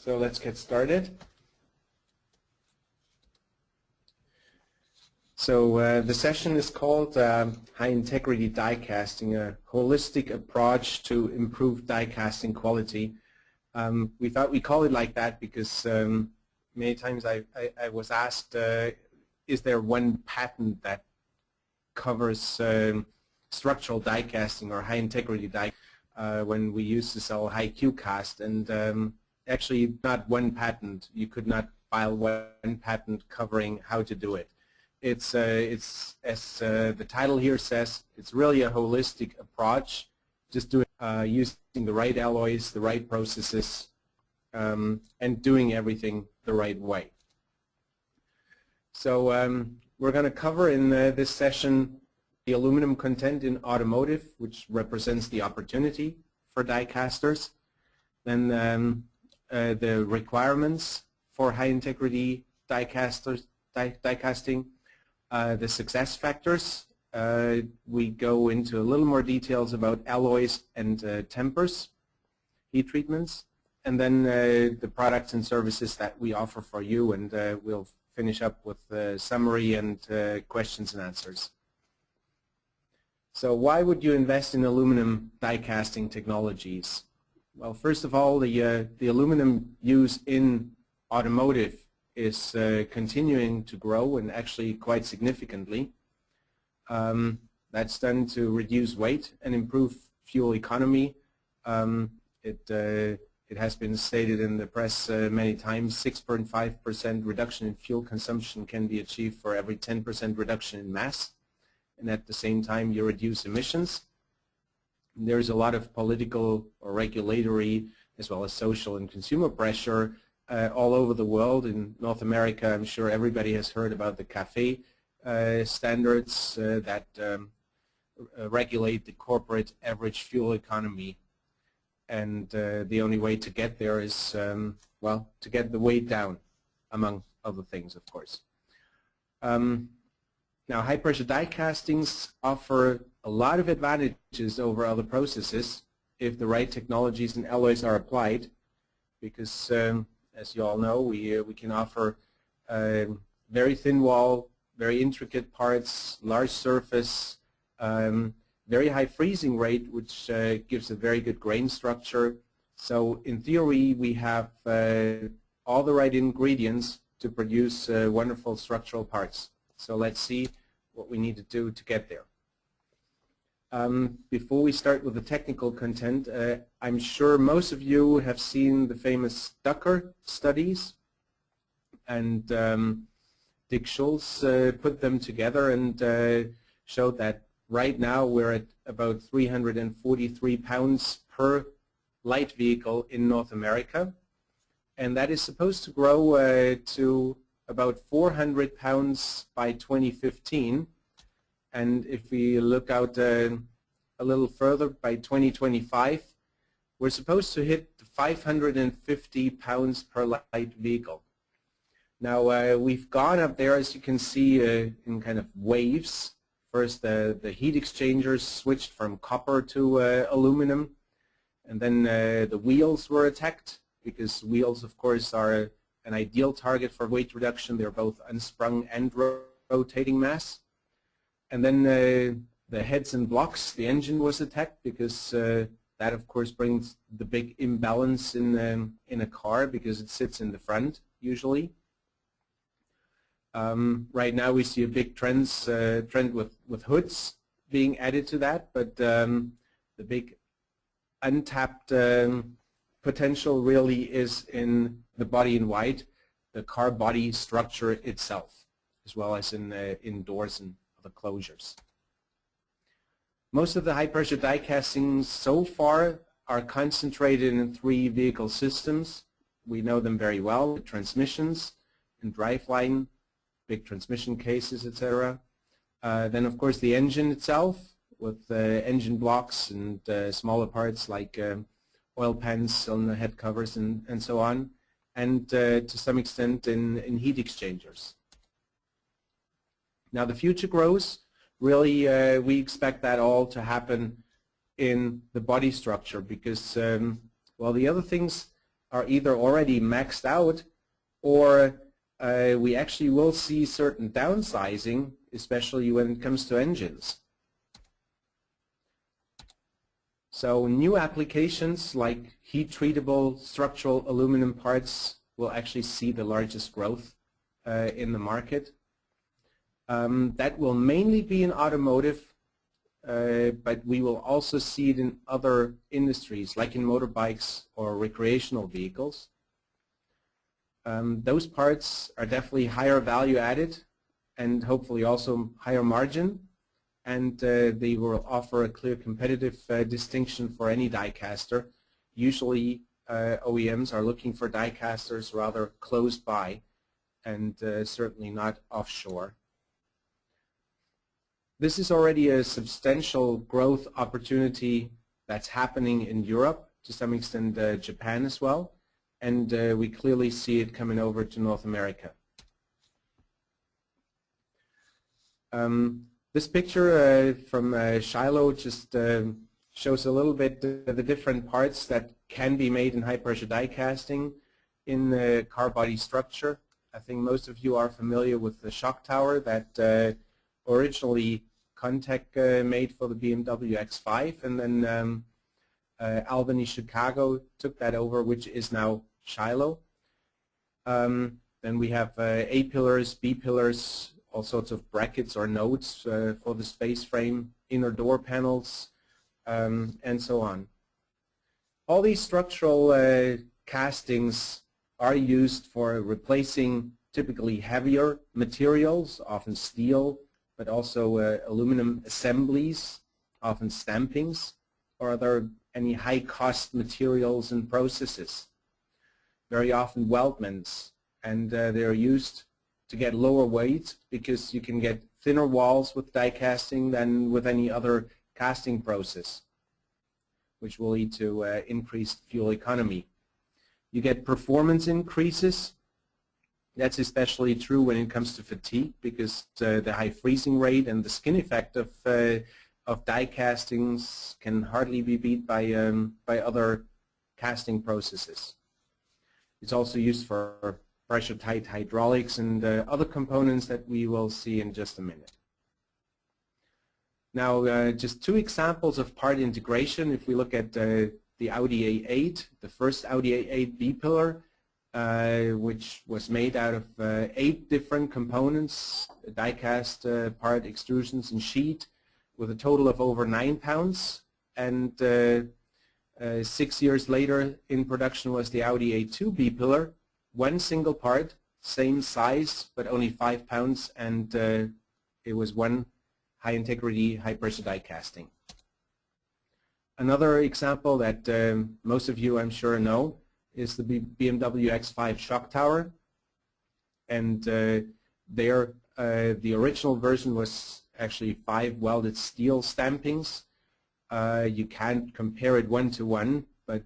So let's get started. So the session is called High Integrity Die Casting, a holistic approach to improve die casting quality. We thought we'd call it like that because many times I was asked, is there one patent that covers structural die casting or high integrity die when we used to sell high Q cast, and actually not one patent. You could not file one patent covering how to do it. It's as the title here says, it's really a holistic approach, just doing using the right alloys, the right processes, and doing everything the right way. So we're going to cover in this session the aluminum content in automotive, which represents the opportunity for die casters. Then the requirements for high integrity die casting, the success factors. We go into a little more details about alloys and tempers, heat treatments, and then the products and services that we offer for you, and we'll finish up with a summary and questions and answers. So why would you invest in aluminum die casting technologies? Well, first of all, the aluminum use in automotive is continuing to grow, and actually quite significantly. That's done to reduce weight and improve fuel economy. It has been stated in the press many times, 6.5% reduction in fuel consumption can be achieved for every 10% reduction in mass, and at the same time you reduce emissions. There's a lot of political or regulatory as well as social and consumer pressure all over the world. In North America, I'm sure everybody has heard about the CAFE standards that regulate the corporate average fuel economy. And the only way to get there is, well, to get the weight down, among other things, of course. Now, high-pressure die castings offer a lot of advantages over other processes if the right technologies and alloys are applied, because as you all know, we can offer very thin wall, very intricate parts, large surface, very high freezing rate, which gives a very good grain structure. So in theory, we have all the right ingredients to produce wonderful structural parts. So let's see what we need to do to get there. Before we start with the technical content, I'm sure most of you have seen the famous Ducker studies, and Dick Schultz put them together and showed that right now we're at about 343 pounds per light vehicle in North America, and that is supposed to grow to about 400 pounds by 2015. And if we look out a little further, by 2025, we're supposed to hit 550 pounds per light vehicle. Now, we've gone up there, as you can see, in kind of waves. First, the heat exchangers switched from copper to aluminum, and then the wheels were attacked, because wheels, of course, are an ideal target for weight reduction. They're both unsprung and rotating mass. And then the heads and blocks, the engine was attacked, because that, of course, brings the big imbalance in a car, because it sits in the front usually. Right now we see a big trend with hoods being added to that, but the big untapped potential really is in the body in white, the car body structure itself, as well as in doors and other closures. Most of the high-pressure die castings so far are concentrated in 3 vehicle systems. We know them very well: the transmissions and driveline, big transmission cases, etc. Then, of course, the engine itself, with engine blocks and smaller parts like oil pans, cylinder head covers, and so on, and to some extent in heat exchangers. Now, the future grows. Really, we expect that all to happen in the body structure, because, well, the other things are either already maxed out, or we actually will see certain downsizing, especially when it comes to engines. So new applications like heat-treatable structural aluminum parts will actually see the largest growth in the market. That will mainly be in automotive, but we will also see it in other industries like in motorbikes or recreational vehicles. Those parts are definitely higher value added and hopefully also higher margin, and they will offer a clear competitive distinction for any die caster. Usually OEMs are looking for die casters rather close by and certainly not offshore. This is already a substantial growth opportunity that's happening in Europe, to some extent Japan as well, and we clearly see it coming over to North America. This picture from Shiloh just shows a little bit the different parts that can be made in high pressure die casting in the car body structure. I think most of you are familiar with the shock tower that originally Contec made for the BMW X5, and then Albany Chicago took that over, which is now Shiloh. Then we have A pillars, B pillars, all sorts of brackets or nodes for the space frame, inner door panels, and so on. All these structural castings are used for replacing typically heavier materials, often steel, but also aluminum assemblies, often stampings, or any high-cost materials and processes. Very often weldments, and they're used to get lower weight because you can get thinner walls with die casting than with any other casting process, which will lead to increased fuel economy. You get performance increases. That's especially true when it comes to fatigue, because the high freezing rate and the skin effect of die castings can hardly be beat by other casting processes. It's also used for pressure tight hydraulics and other components that we will see in just a minute. Now just two examples of part integration. If we look at the Audi A8, the first Audi A8 B-pillar, which was made out of 8 different components, die-cast part extrusions and sheet, with a total of over 9 pounds. And 6 years later in production was the Audi A2 B-pillar, one single part, same size, but only 5 pounds, and it was one high-integrity, high-pressure die casting. Another example that most of you, I'm sure, know is the BMW X5 shock tower, and there the original version was actually 5 welded steel stampings. You can't compare it one-to-one, but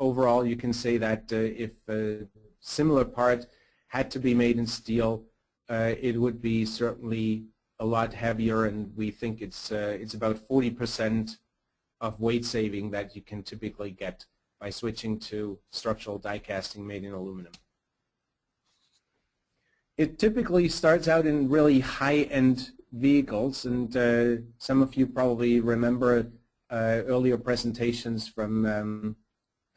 overall you can say that if a similar part had to be made in steel, it would be certainly a lot heavier, and we think it's about 40% of weight saving that you can typically get by switching to structural die casting made in aluminum. It typically starts out in really high-end vehicles, and some of you probably remember earlier presentations from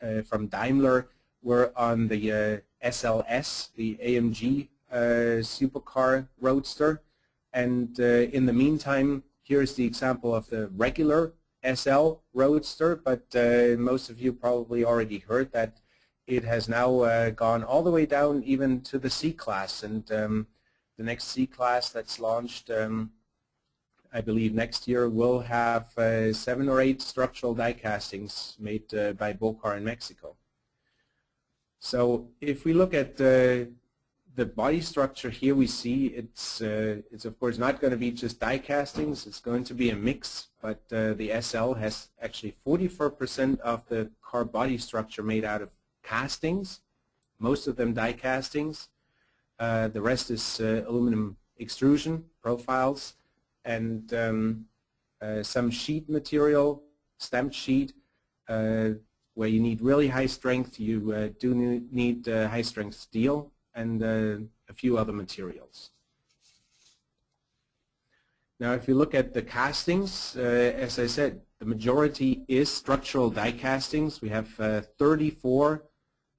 Daimler were on the SLS, the AMG supercar roadster, and in the meantime, here's the example of the regular SL Roadster, but most of you probably already heard that it has now gone all the way down even to the C-Class, and the next C-Class that's launched, I believe next year, will have 7 or 8 structural die castings made by Bocar in Mexico. So if we look at the body structure here, we see it's of course not going to be just die castings, it's going to be a mix, but the SL has actually 44% of the car body structure made out of castings, most of them die castings. The rest is aluminum extrusion profiles and some sheet material, stamped sheet, where you need really high strength, you do need high strength steel and a few other materials. Now if you look at the castings, as I said, the majority is structural die castings. We have 34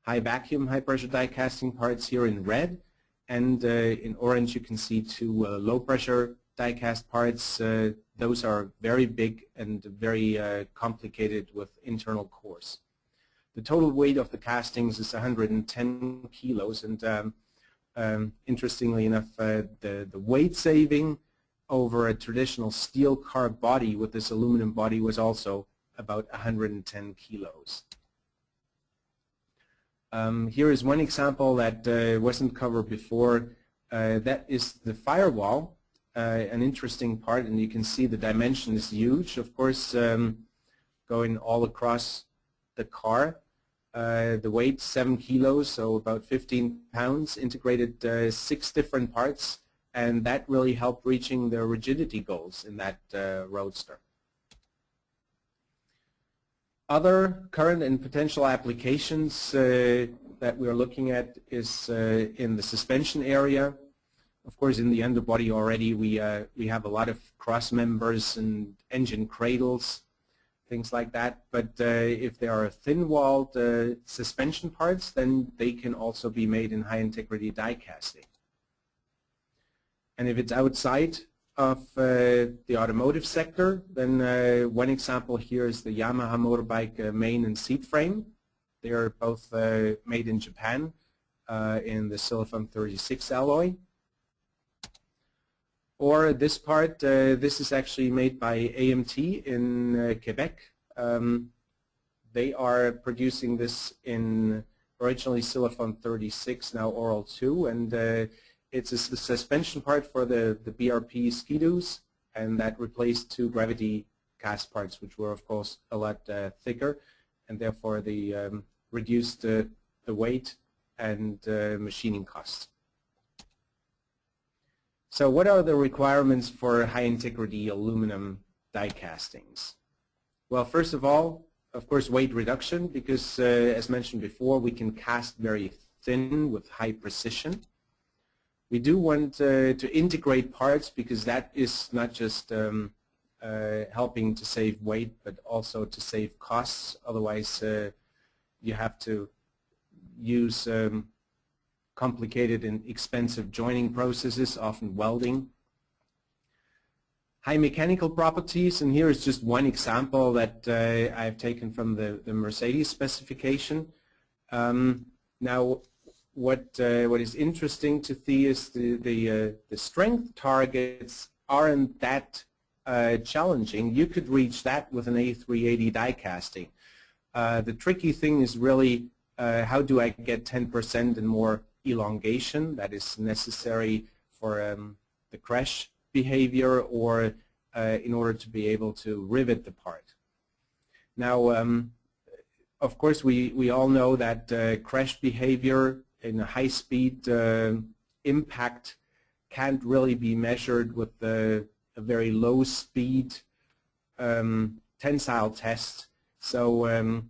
high vacuum, high pressure die casting parts here in red, and in orange you can see 2 low pressure die cast parts. Those are very big and very complicated with internal cores. The total weight of the castings is 110 kilos, and interestingly enough, the weight saving over a traditional steel car body with this aluminum body was also about 110 kilos. Here is one example that wasn't covered before. That is the firewall, an interesting part, and you can see the dimension is huge, of course, going all across the car. The weight 7 kilos, so about 15 pounds, integrated 6 different parts, and that really helped reaching the rigidity goals in that roadster. Other current and potential applications that we're looking at is in the suspension area. Of course, in the underbody already we have a lot of cross members and engine cradles, things like that. But if there are thin-walled suspension parts, then they can also be made in high-integrity die casting. And if it's outside of the automotive sector, then one example here is the Yamaha motorbike main and seat frame. They are both made in Japan in the silicon 36 alloy. Or this part, this is actually made by AMT in Quebec. They are producing this in originally silicon 36, now Oral 2, and it's a suspension part for the BRP skidoos, and that replaced 2 gravity cast parts, which were of course a lot thicker, and therefore they reduced the weight and machining costs. So what are the requirements for high integrity aluminum die castings? Well, first of all, of course, weight reduction, because as mentioned before, we can cast very thin with high precision. We do want to integrate parts, because that is not just helping to save weight, but also to save costs. Otherwise, you have to use complicated and expensive joining processes, often welding. High mechanical properties, and here is just one example that I've taken from the Mercedes specification. Now, what is interesting to see is the strength targets aren't that challenging. You could reach that with an A380 die casting. The tricky thing is really how do I get 10% and more elongation that is necessary for the crash behavior, or in order to be able to rivet the part. Now, of course, we all know that crash behavior in a high-speed impact can't really be measured with a very low-speed tensile test. So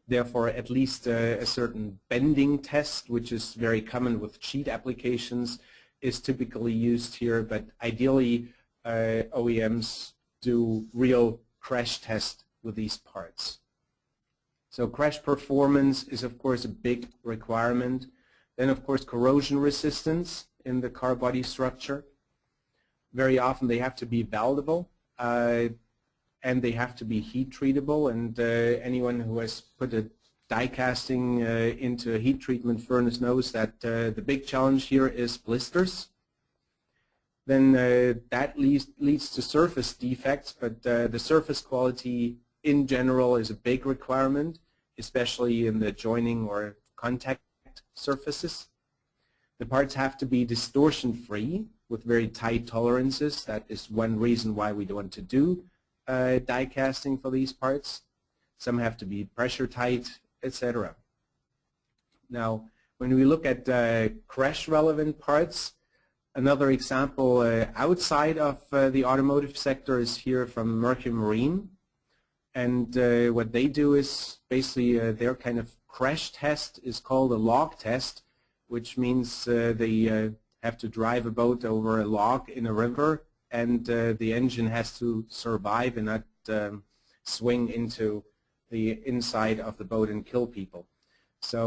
therefore, at least a certain bending test, which is very common with cheat applications, is typically used here. But ideally, OEMs do real crash tests with these parts. So crash performance is, of course, a big requirement. Then, of course, corrosion resistance in the car body structure. Very often they have to be weldable, and they have to be heat treatable. And anyone who has put a die casting into a heat treatment furnace knows that the big challenge here is blisters. Then that leads to surface defects, but the surface quality in general is a big requirement, especially in the joining or contact surfaces. The parts have to be distortion-free with very tight tolerances. That is one reason why we don't want to do die casting for these parts. Some have to be pressure tight, etc. Now, when we look at crash relevant parts, another example outside of the automotive sector is here from Mercury Marine. And what they do is basically their kind of crash test is called a log test, which means they have to drive a boat over a log in a river, and the engine has to survive and not swing into the inside of the boat and kill people. So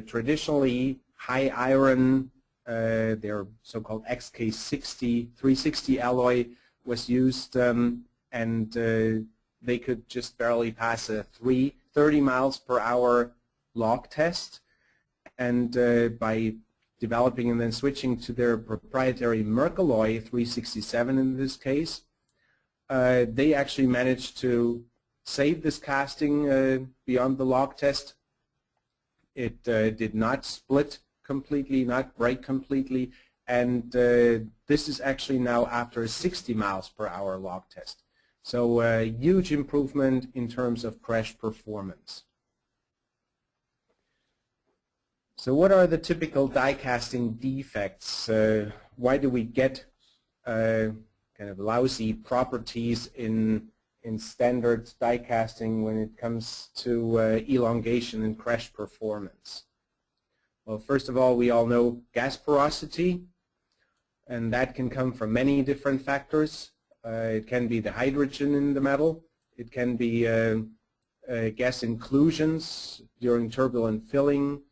traditionally, high iron, their so-called XK60 360 alloy was used, and they could just barely pass a 30 miles per hour log test. And by developing and then switching to their proprietary Mercalloy 367 in this case, they actually managed to save this casting beyond the log test. It did not split completely, not break completely, and this is actually now after a 60 miles per hour log test. So a huge improvement in terms of crash performance. So what are the typical die casting defects? Why do we get kind of lousy properties in standard die casting when it comes to elongation and crash performance? Well, first of all, we all know gas porosity, and that can come from many different factors. It can be the hydrogen in the metal. It can be gas inclusions during turbulent filling.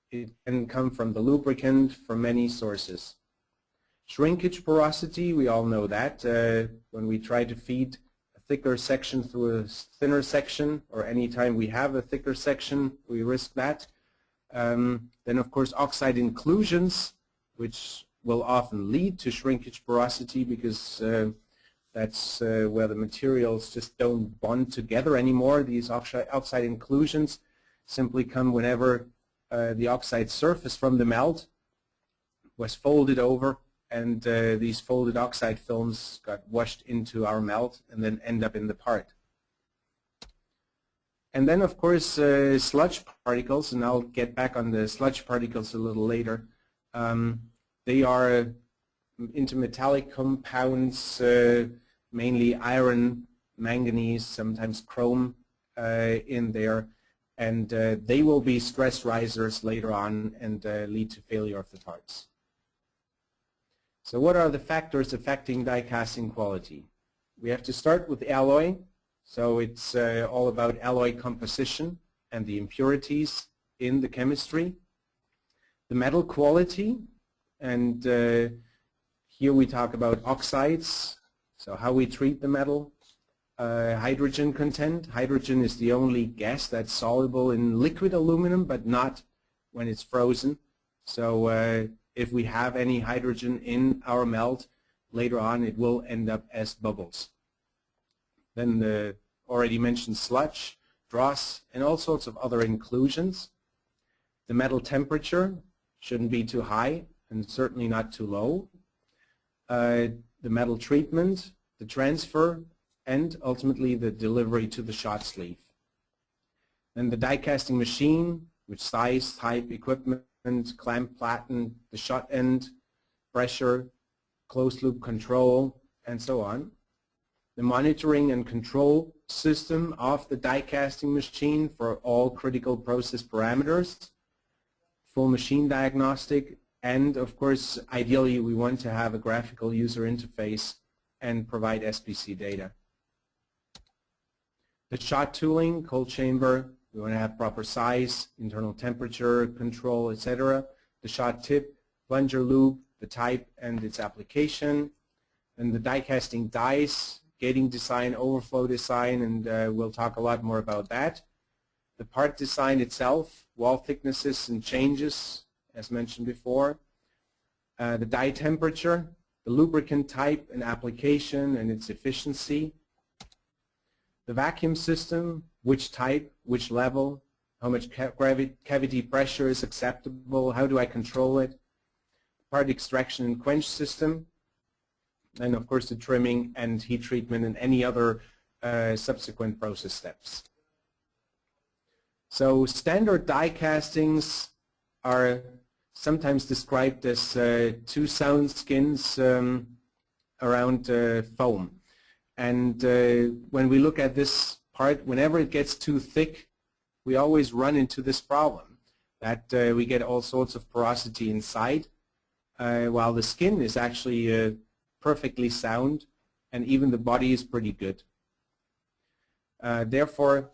It can come from the lubricant, from many sources. Shrinkage porosity, we all know that. When we try to feed a thicker section through a thinner section, or anytime we have a thicker section, we risk that. Then, of course, oxide inclusions, which will often lead to shrinkage porosity because that's where the materials just don't bond together anymore. These oxide inclusions simply come whenever the oxide surface from the melt was folded over, and these folded oxide films got washed into our melt and then end up in the part. And then, of course, sludge particles, and I'll get back on the sludge particles a little later. They are intermetallic compounds, mainly iron, manganese, sometimes chrome in there, and they will be stress risers later on and lead to failure of the parts. So what are the factors affecting die casting quality? We have to start with alloy. So it's all about alloy composition and the impurities in the chemistry. The metal quality, and here we talk about oxides, so how we treat the metal. Hydrogen content. Hydrogen is the only gas that's soluble in liquid aluminum, but not when it's frozen. So if we have any hydrogen in our melt, later on it will end up as bubbles. Then the already mentioned sludge, dross, and all sorts of other inclusions. The metal temperature shouldn't be too high and certainly not too low. The metal treatment, the transfer, and ultimately the delivery to the shot sleeve. Then the die casting machine, which size, type, equipment, clamp pattern, the shot end, pressure, closed loop control, and so on. The monitoring and control system of the die casting machine for all critical process parameters, full machine diagnostic, and of course ideally we want to have a graphical user interface and provide SPC data. The shot tooling, cold chamber, we want to have proper size, internal temperature control, etc. The shot tip, plunger loop, the type and its application, and the die casting dies, gating design, overflow design, and we'll talk a lot more about that. The part design itself, wall thicknesses and changes, as mentioned before. The die temperature, the lubricant type and application and its efficiency. The vacuum system, which type, which level, how much cavity pressure is acceptable, how do I control it. Part extraction and quench system. And of course the trimming and heat treatment and any other subsequent process steps. So standard die castings are sometimes described as two sound skins around foam. And when we look at this part, whenever it gets too thick, we always run into this problem that we get all sorts of porosity inside, while the skin is actually perfectly sound, and even the body is pretty good. Therefore,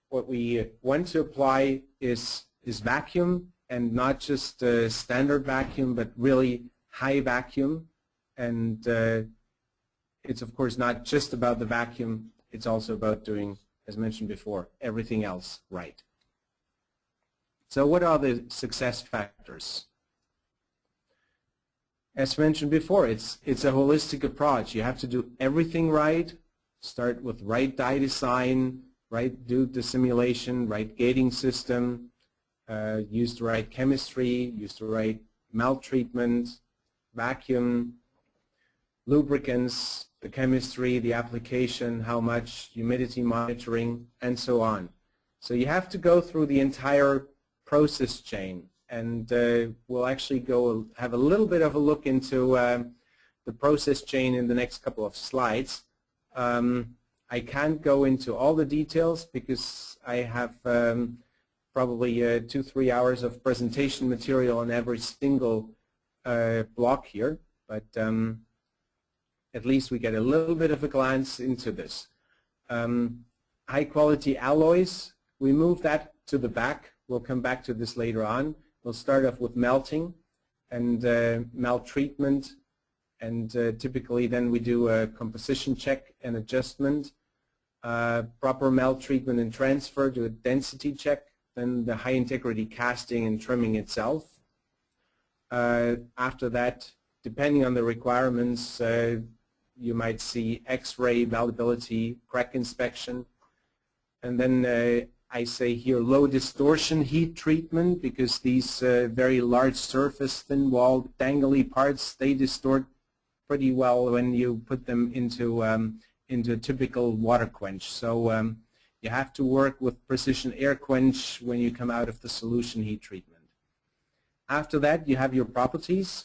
what we want to apply is vacuum, and not just standard vacuum, but really high vacuum. And it's of course not just about the vacuum, it's also about doing, as mentioned before, everything else right. So what are the success factors? As mentioned before, it's a holistic approach. You have to do everything right, start with right die design, do the simulation, right gating system, use the right chemistry, use the right melt treatment, vacuum, lubricants, the chemistry, the application, how much, humidity monitoring, and so on. So you have to go through the entire process chain, and we'll actually have a little bit of a look into the process chain in the next couple of slides. I can't go into all the details because I have probably 2-3 hours of presentation material on every single block here, but at least we get a little bit of a glance into this. High quality alloys, we move that to the back. We'll come back to this later on. We'll start off with melting and melt treatment, and typically then we do a composition check and adjustment, proper melt treatment and transfer, do a density check, then the high integrity casting and trimming itself. After that, depending on the requirements, you might see X-ray malleability, crack inspection, and then I say here low distortion heat treatment, because these very large surface, thin-walled, dangly parts, they distort pretty well when you put them into a typical water quench. So you have to work with precision air quench when you come out of the solution heat treatment. After that, you have your properties.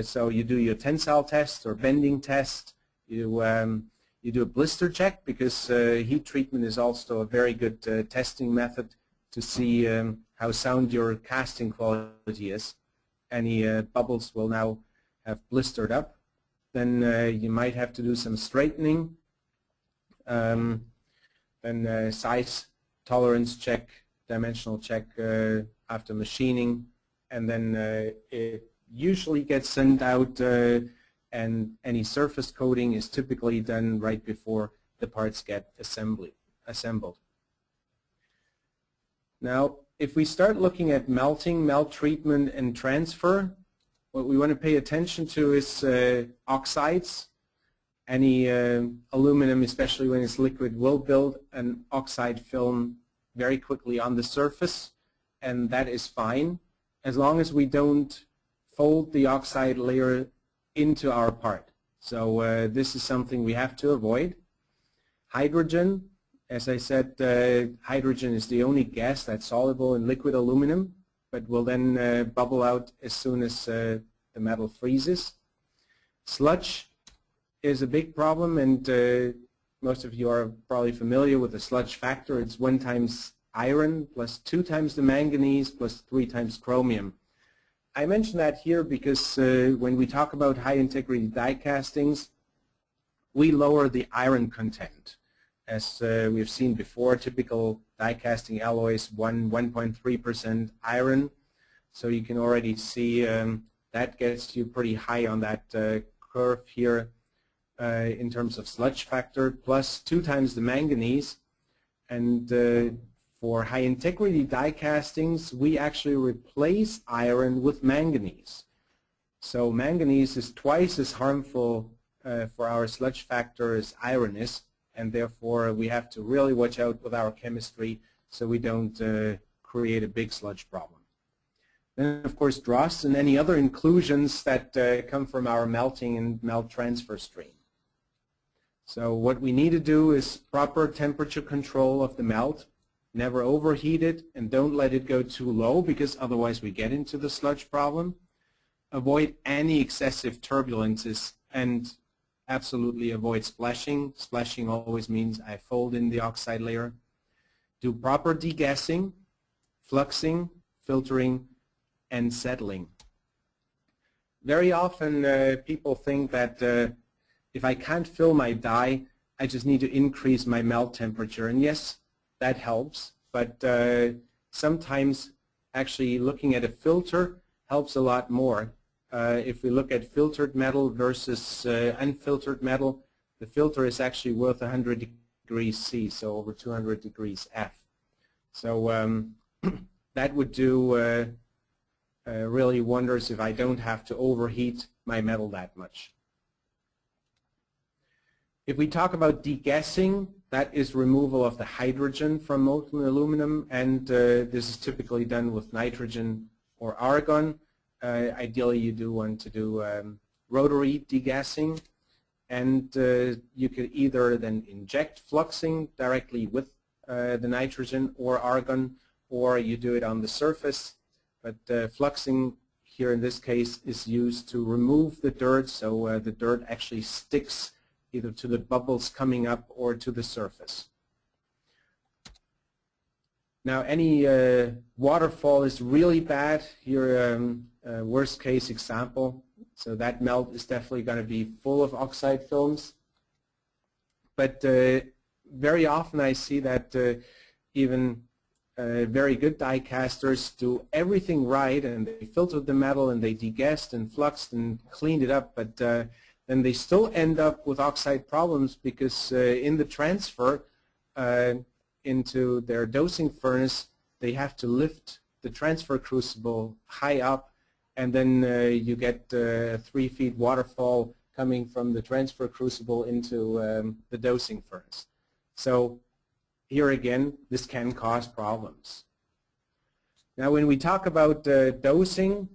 So you do your tensile test or bending test. You do a blister check, because heat treatment is also a very good testing method to see how sound your casting quality is. Any bubbles will now have blistered up. Then you might have to do some straightening. Then size tolerance check, dimensional check after machining, and then it usually gets sent out, and any surface coating is typically done right before the parts get assembled. Now, if we start looking at melting, melt treatment, and transfer, what we want to pay attention to is oxides. Any aluminum, especially when it's liquid, will build an oxide film very quickly on the surface, and that is fine as long as we don't fold the oxide layer into our part. So this is something we have to avoid. Hydrogen, as I said, hydrogen is the only gas that's soluble in liquid aluminum, but will then bubble out as soon as the metal freezes. Sludge is a big problem, and most of you are probably familiar with the sludge factor. It's 1 times iron plus 2 times the manganese plus 3 times chromium. I mention that here because when we talk about high integrity die castings, we lower the iron content. As we've seen before, typical die casting alloys 1.3% iron. So you can already see that gets you pretty high on that curve here in terms of sludge factor, plus 2 times the manganese. And for high integrity die castings, we actually replace iron with manganese. So manganese is twice as harmful for our sludge factor as iron is, and therefore we have to really watch out with our chemistry so we don't create a big sludge problem. Then of course dross and any other inclusions that come from our melting and melt transfer stream. So what we need to do is proper temperature control of the melt. Never overheat it, and don't let it go too low, because otherwise we get into the sludge problem. Avoid any excessive turbulences, and absolutely avoid splashing. Splashing always means I fold in the oxide layer. Do proper degassing, fluxing, filtering, and settling. Very often people think that if I can't fill my die, I just need to increase my melt temperature. And yes, that helps, but sometimes actually looking at a filter helps a lot more. If we look at filtered metal versus unfiltered metal, the filter is actually worth 100 degrees C, so over 200 degrees F. So that would do really wonders if I don't have to overheat my metal that much. If we talk about degassing, that is removal of the hydrogen from molten aluminum, and this is typically done with nitrogen or argon. Ideally, you do want to do rotary degassing, and you could either then inject fluxing directly with the nitrogen or argon, or you do it on the surface. But fluxing here in this case is used to remove the dirt, so the dirt actually sticks either to the bubbles coming up or to the surface. Now any waterfall is really bad. Here worst case example. So that melt is definitely going to be full of oxide films. But very often I see that even very good die casters do everything right, and they filtered the metal and they degassed and fluxed and cleaned it up, but then they still end up with oxide problems because in the transfer into their dosing furnace, they have to lift the transfer crucible high up, and then you get a 3 feet waterfall coming from the transfer crucible into the dosing furnace. So here again, this can cause problems. Now when we talk about dosing,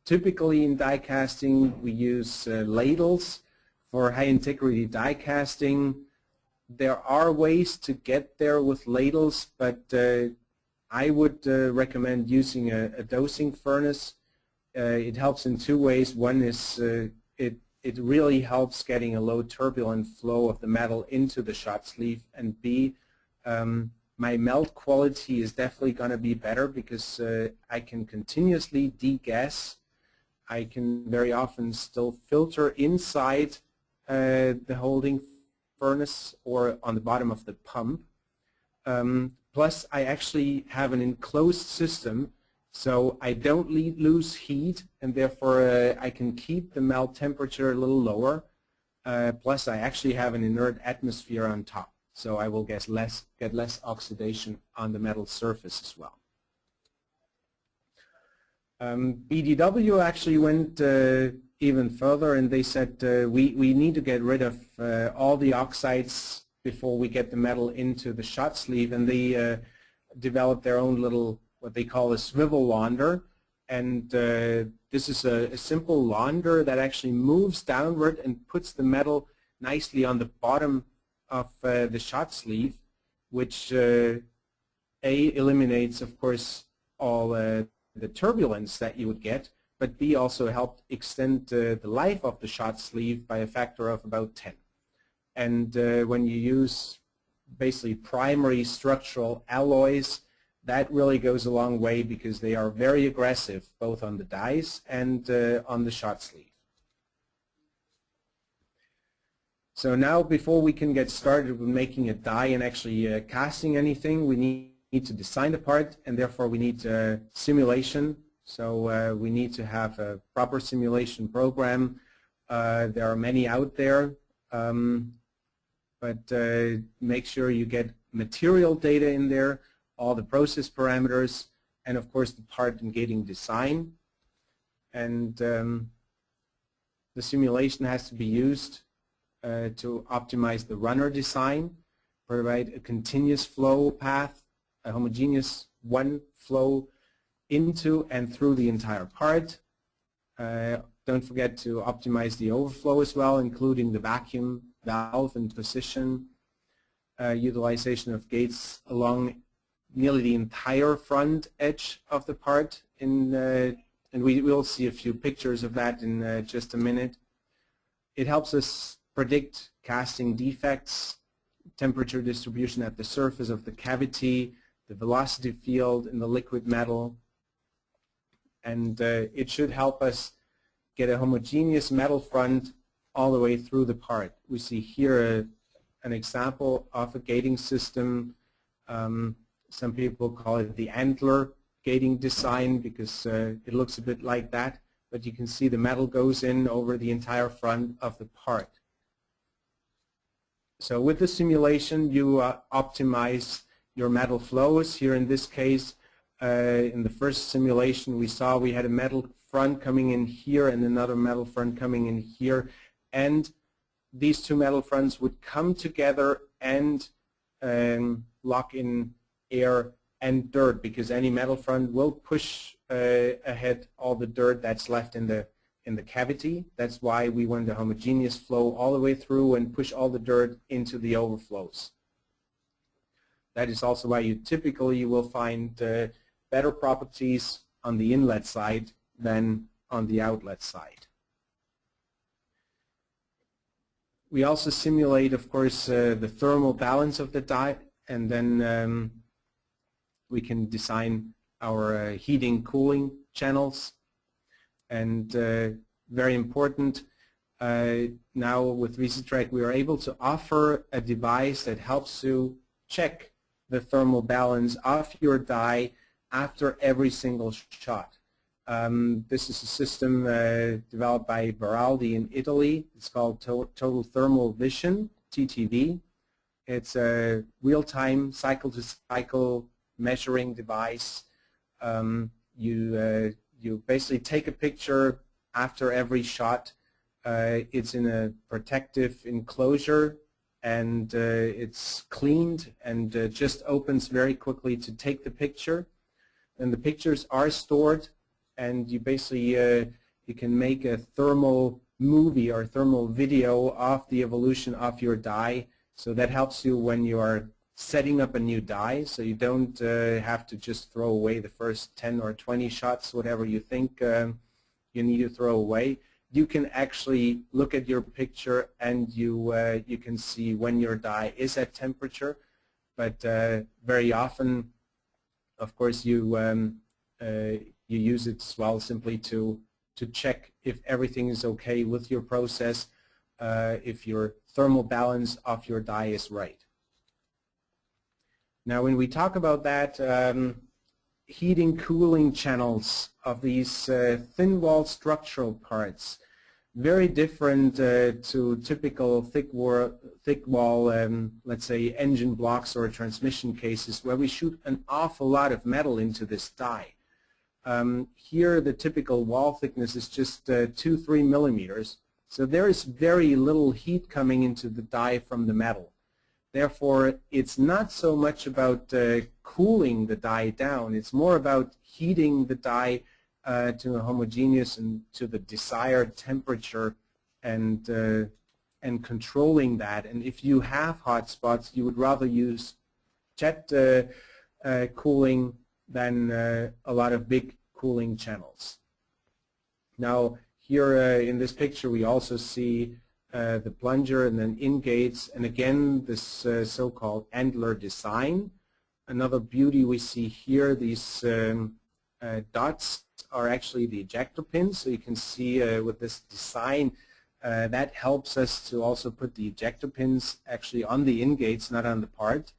typically in die casting we use ladles. For high integrity die casting, there are ways to get there with ladles, but I would recommend using a dosing furnace. It helps in two ways. One is it really helps getting a low turbulent flow of the metal into the shot sleeve, and B, my melt quality is definitely going to be better because I can continuously degas. I can very often still filter inside the holding furnace or on the bottom of the pump. Plus I actually have an enclosed system, so I don't lose heat, and therefore I can keep the melt temperature a little lower. Plus I actually have an inert atmosphere on top, so I will get less oxidation on the metal surface as well. BDW actually went even further, and they said we need to get rid of all the oxides before we get the metal into the shot sleeve, and they developed their own little, what they call a swivel launder, and this is a simple launder that actually moves downward and puts the metal nicely on the bottom of the shot sleeve, which eliminates, of course, all the turbulence that you would get, but B, also helped extend the life of the shot sleeve by a factor of about 10. And when you use basically primary structural alloys, that really goes a long way because they are very aggressive both on the dies and on the shot sleeve. So now, before we can get started with making a die and actually casting anything, we need to design the part, and therefore we need simulation. So we need to have a proper simulation program. There are many out there, but make sure you get material data in there, all the process parameters, and of course the part and gating design. And the simulation has to be used to optimize the runner design, provide a continuous flow path, a homogeneous one flow into and through the entire part. Don't forget to optimize the overflow as well, including the vacuum valve and position, utilization of gates along nearly the entire front edge of the part, and we will see a few pictures of that in just a minute. It helps us predict casting defects, temperature distribution at the surface of the cavity, the velocity field in the liquid metal, and it should help us get a homogeneous metal front all the way through the part. We see here an example of a gating system. Some people call it the antler gating design because it looks a bit like that, but you can see the metal goes in over the entire front of the part. So with the simulation, you optimize your metal flows. Here in this case, in the first simulation we saw we had a metal front coming in here and another metal front coming in here, and these two metal fronts would come together and lock in air and dirt, because any metal front will push ahead all the dirt that's left in the cavity. That's why we want a homogeneous flow all the way through and push all the dirt into the overflows. That is also why you typically will find better properties on the inlet side than on the outlet side. We also simulate, of course, the thermal balance of the die, and then we can design our heating cooling channels. And very important, now with Visi-Trak we are able to offer a device that helps you check the thermal balance of your die after every single shot. This is a system developed by Baraldi in Italy. It's called Total Thermal Vision, TTV. It's a real-time cycle-to-cycle measuring device. You basically take a picture after every shot. It's in a protective enclosure, and it's cleaned and just opens very quickly to take the picture. And the pictures are stored, and you basically you can make a thermal movie or thermal video of the evolution of your die. So that helps you when you are setting up a new die, so you don't have to just throw away the first 10 or 20 shots, whatever you think you need to throw away. You can actually look at your picture and you can see when your die is at temperature. But very often, of course, you use it as well simply to check if everything is okay with your process, if your thermal balance of your die is right. Now when we talk about that, heating cooling channels of these thin wall structural parts, very different to typical thick wall, let's say engine blocks or transmission cases where we shoot an awful lot of metal into this die. Here the typical wall thickness is just 2-3 millimeters, so there is very little heat coming into the die from the metal. Therefore, it's not so much about cooling the die down. It's more about heating the die to a homogeneous and to the desired temperature, and controlling that. And if you have hot spots, you would rather use jet cooling than a lot of big cooling channels. Now, here in this picture, we also see the plunger and then in-gates, and again this so-called antler design. Another beauty we see here, these dots are actually the ejector pins, so you can see with this design that helps us to also put the ejector pins actually on the in-gates, not on the part,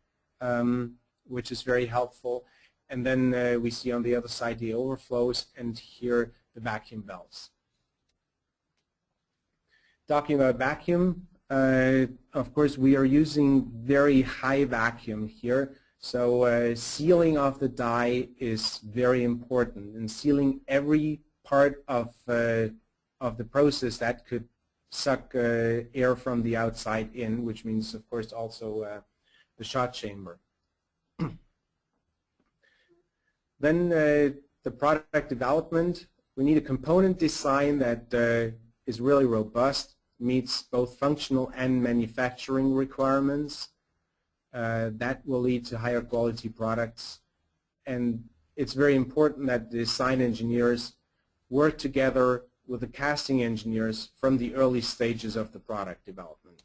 which is very helpful. And then we see on the other side the overflows, and here the vacuum valves. Talking about vacuum, of course we are using very high vacuum here, so sealing of the die is very important, and sealing every part of the process that could suck air from the outside in, which means of course also the shot chamber. Then the product development, we need a component design that is really robust, meets both functional and manufacturing requirements. That will lead to higher quality products. And it's very important that design engineers work together with the casting engineers from the early stages of the product development.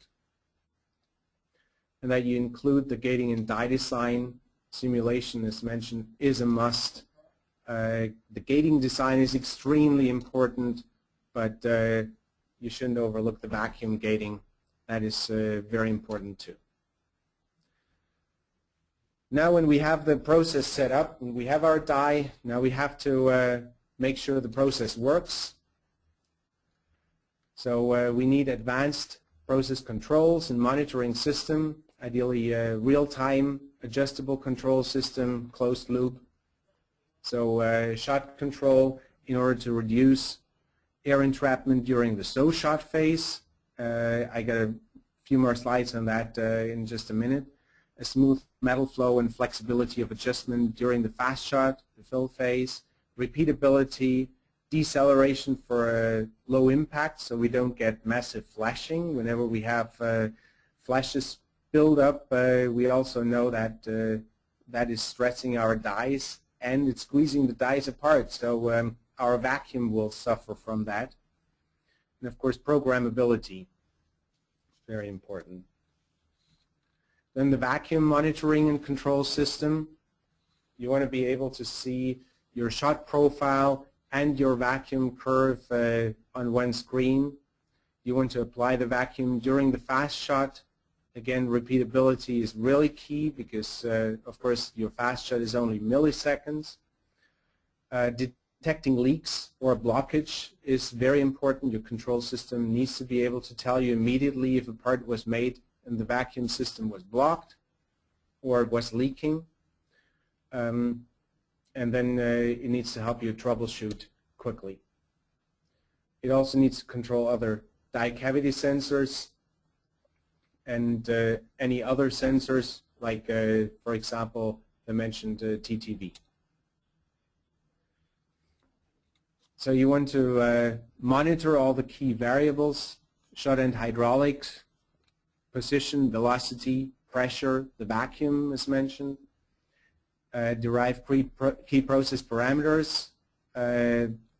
And that you include the gating and die design. Simulation, as mentioned, is a must. The gating design is extremely important, but you shouldn't overlook the vacuum gating. That is very important too. Now when we have the process set up and we have our die, now we have to make sure the process works. So we need advanced process controls and monitoring system, ideally a real-time adjustable control system, closed loop. So shot control in order to reduce air entrapment during the shot phase. I got a few more slides on that in just a minute. A smooth metal flow and flexibility of adjustment during the fast shot, the fill phase, repeatability, deceleration for low impact so we don't get massive flashing. Whenever we have flashes build up, we also know that that is stressing our dies and it's squeezing the dies apart, so our vacuum will suffer from that. And of course programmability, very important. Then the vacuum monitoring and control system. You want to be able to see your shot profile and your vacuum curve on one screen. You want to apply the vacuum during the fast shot. Again, repeatability is really key because, of course, your fast shot is only milliseconds. Detecting leaks or blockage is very important. Your control system needs to be able to tell you immediately if a part was made and the vacuum system was blocked or it was leaking. And then it needs to help you troubleshoot quickly. It also needs to control other die cavity sensors and any other sensors like, for example, the mentioned TTV. So you want to monitor all the key variables, shot end hydraulics, position, velocity, pressure, the vacuum as mentioned, derive key process parameters.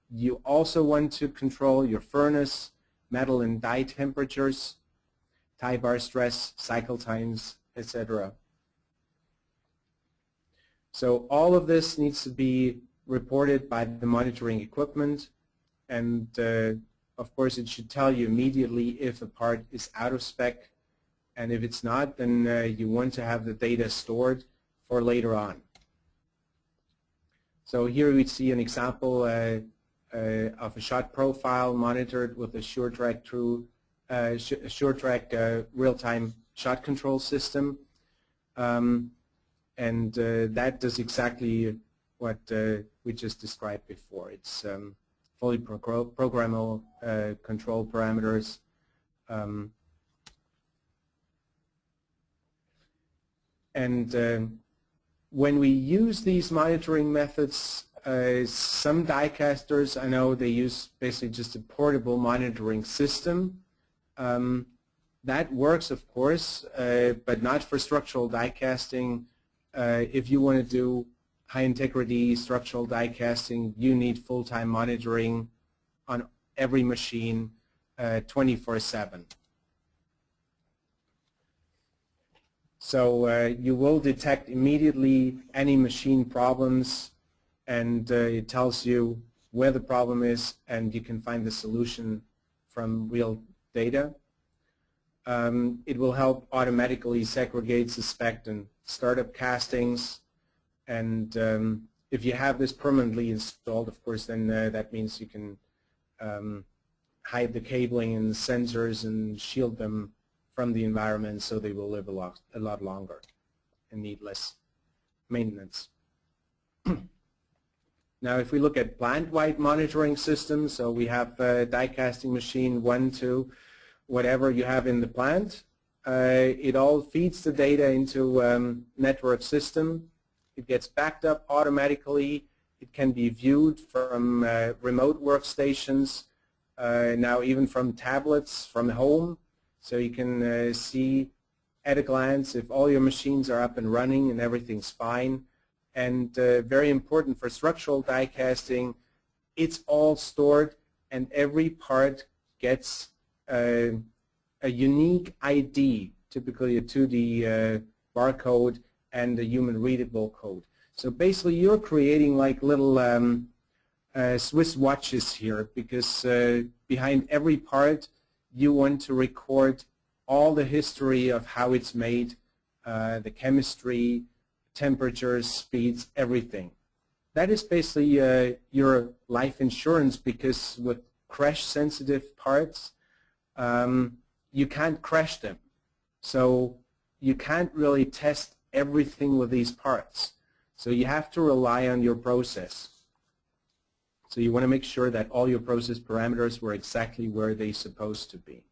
You also want to control your furnace, metal and die temperatures, tie bar stress, cycle times, etc. So all of this needs to be reported by the monitoring equipment, and of course it should tell you immediately if a part is out of spec, and if it's not, then you want to have the data stored for later on. So here we see an example of a shot profile monitored with a SureTrack real-time shot control system, and that does exactly what we just described before. It's fully programmable control parameters. And when we use these monitoring methods, some die casters, I know they use basically just a portable monitoring system. That works, of course, but not for structural die casting. If you want to do high integrity structural die casting, you need full-time monitoring on every machine 24/7. So you will detect immediately any machine problems, and it tells you where the problem is, and you can find the solution from real data. It will help automatically segregate suspect and startup castings, and if you have this permanently installed, of course, then that means you can hide the cabling and the sensors and shield them from the environment, so they will live a lot longer and need less maintenance. Now if we look at plant-wide monitoring systems, so we have die casting machine 1, 2, whatever you have in the plant, it all feeds the data into network system. It gets backed up automatically. It can be viewed from remote workstations, now even from tablets from home. So you can see at a glance if all your machines are up and running and everything's fine. And very important for structural die casting, it's all stored and every part gets a unique ID, typically a 2D barcode and a human readable code. So basically you're creating like little Swiss watches here, because behind every part you want to record all the history of how it's made, the chemistry, temperatures, speeds, everything. That is basically your life insurance, because with crash sensitive parts you can't crash them. So you can't really test everything with these parts. So you have to rely on your process. So you want to make sure that all your process parameters were exactly where they're supposed to be.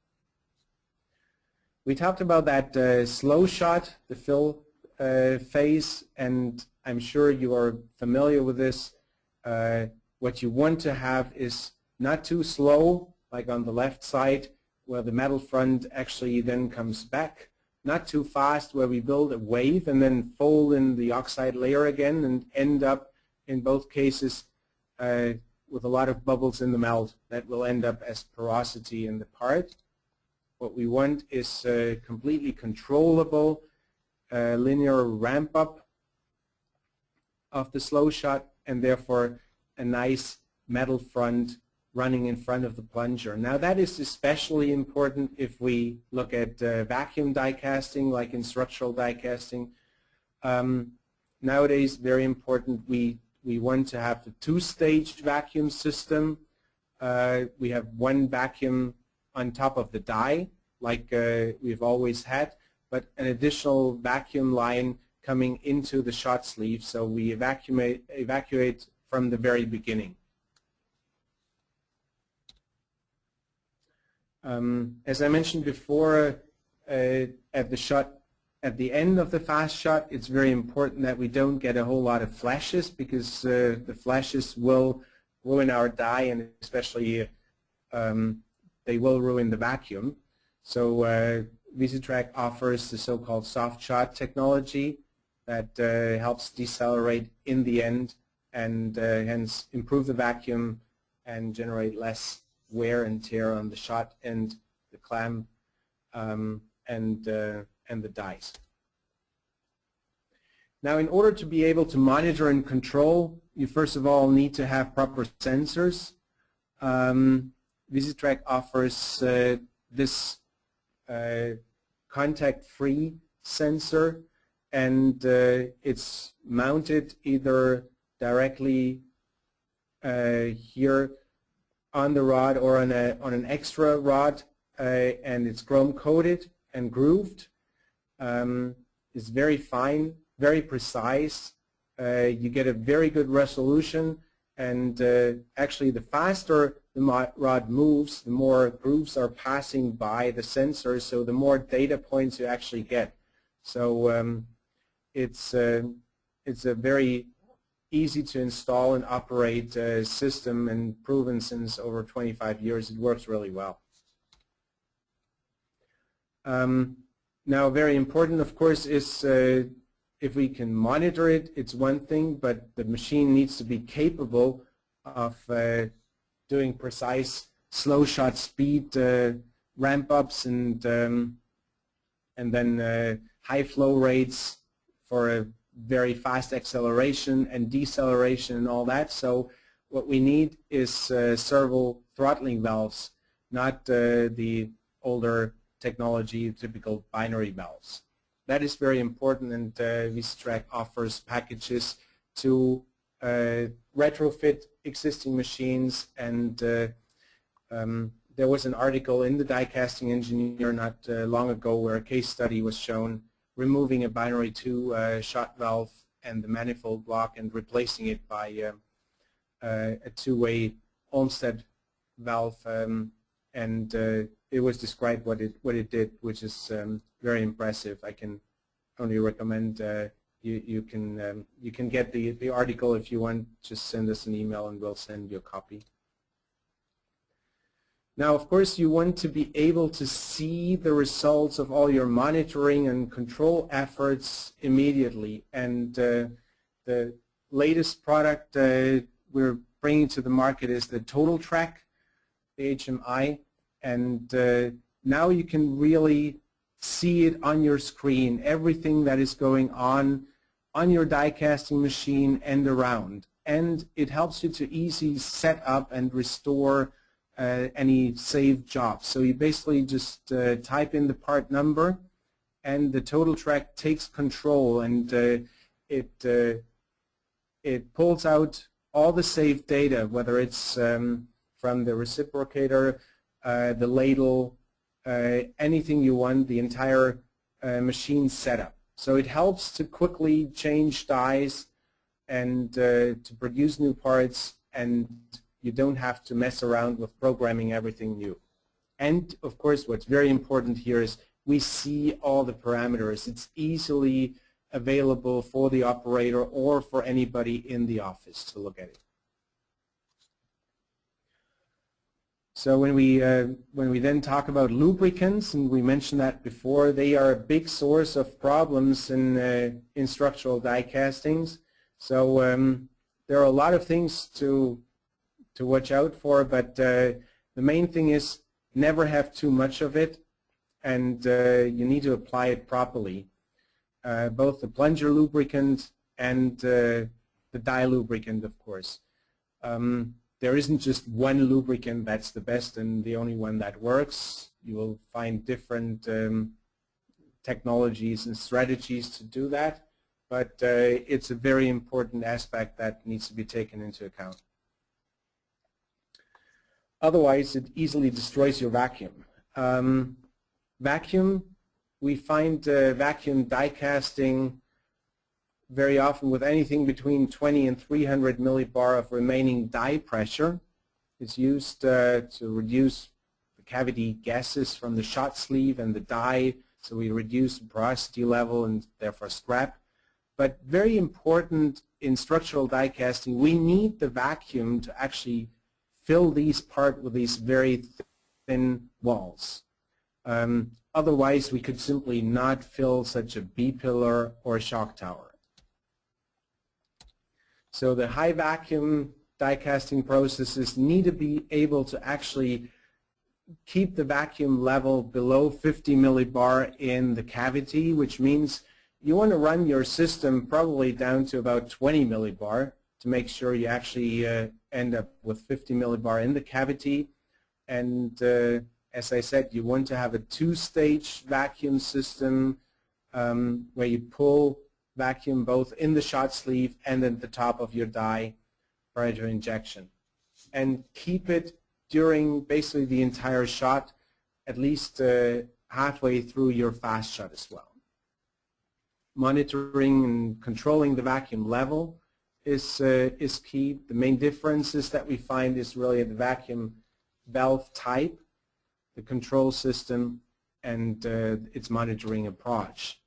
We talked about that slow shot, the fill phase, and I'm sure you are familiar with this. What you want to have is not too slow, like on the left side, where the metal front actually then comes back. Not too fast, where we build a wave and then fold in the oxide layer again and end up, in both cases, with a lot of bubbles in the melt that will end up as porosity in the part. What we want is completely controllable linear ramp up of the slow shot, and therefore a nice metal front running in front of the plunger. Now that is especially important if we look at vacuum die casting, like in structural die casting. Nowadays, very important, we want to have the two-stage vacuum system. We have one vacuum on top of the die, like we've always had, but an additional vacuum line coming into the shot sleeve, so we evacuate from the very beginning. As I mentioned before, at the end of the fast shot, it's very important that we don't get a whole lot of flashes, because the flashes will ruin our die, and especially they will ruin the vacuum. So Visi-Trak offers the so-called soft shot technology that helps decelerate in the end, and hence improve the vacuum and generate less wear and tear on the shot end, the clamp, and the dies. Now, in order to be able to monitor and control, you first of all need to have proper sensors. Visi-Trak offers this contact-free sensor, and it's mounted either directly here on the rod or on an extra rod, and it's chrome coated and grooved. It's very fine, very precise. You get a very good resolution, and actually the faster the rod moves, the more grooves are passing by the sensor, so the more data points you actually get. So it's a very easy to install and operate system, and proven since over 25 years. It works really well. Now, very important, of course, is if we can monitor it, it's one thing, but the machine needs to be capable of doing precise slow shot speed ramp-ups, and then high flow rates for a very fast acceleration and deceleration and all that. So what we need is servo throttling valves, not the older technology, typical binary valves. That is very important, and Visi-Trak offers packages to retrofit existing machines, and there was an article in the Die Casting Engineer not long ago where a case study was shown removing a binary 2 shot valve and the manifold block and replacing it by a two-way Olmsted valve, and it was described what it did, which is very impressive. I can only recommend you can get the article if you want. Just send us an email and we'll send you a copy. Now, of course, you want to be able to see the results of all your monitoring and control efforts immediately. And the latest product we're bringing to the market is the Total Track. the HMI, and now you can really see it on your screen, everything that is going on your die casting machine and around. And it helps you to easily set up and restore any saved jobs. So you basically just type in the part number, and the Total Track takes control, and it pulls out all the saved data, whether it's from the reciprocator, the ladle, anything you want, the entire machine setup. So it helps to quickly change dies and to produce new parts, and you don't have to mess around with programming everything new. And of course, what's very important here is we see all the parameters. It's easily available for the operator or for anybody in the office to look at it. So when we then talk about lubricants, and we mentioned that before, they are a big source of problems in structural die castings. So there are a lot of things to watch out for, but the main thing is never have too much of it, and you need to apply it properly. Both the plunger lubricant and the die lubricant, of course. There isn't just one lubricant that's the best and the only one that works. You will find different technologies and strategies to do that, but it's a very important aspect that needs to be taken into account. Otherwise, it easily destroys your vacuum. Vacuum, we find vacuum die casting very often with anything between 20 and 300 millibar of remaining die pressure. It's used to reduce the cavity gases from the shot sleeve and the die, so we reduce the porosity level and therefore scrap. But very important in structural die casting, we need the vacuum to actually fill these parts with these very thin walls. Otherwise, we could simply not fill such a B-pillar or a shock tower. So the high vacuum die casting processes need to be able to actually keep the vacuum level below 50 millibar in the cavity, which means you want to run your system probably down to about 20 millibar to make sure you actually end up with 50 millibar in the cavity. And as I said, you want to have a two-stage vacuum system where you pull vacuum both in the shot sleeve and at the top of your die prior to injection. And keep it during basically the entire shot, at least halfway through your fast shot as well. Monitoring and controlling the vacuum level is key. The main differences that we find is really the vacuum valve type, the control system, and its monitoring approach.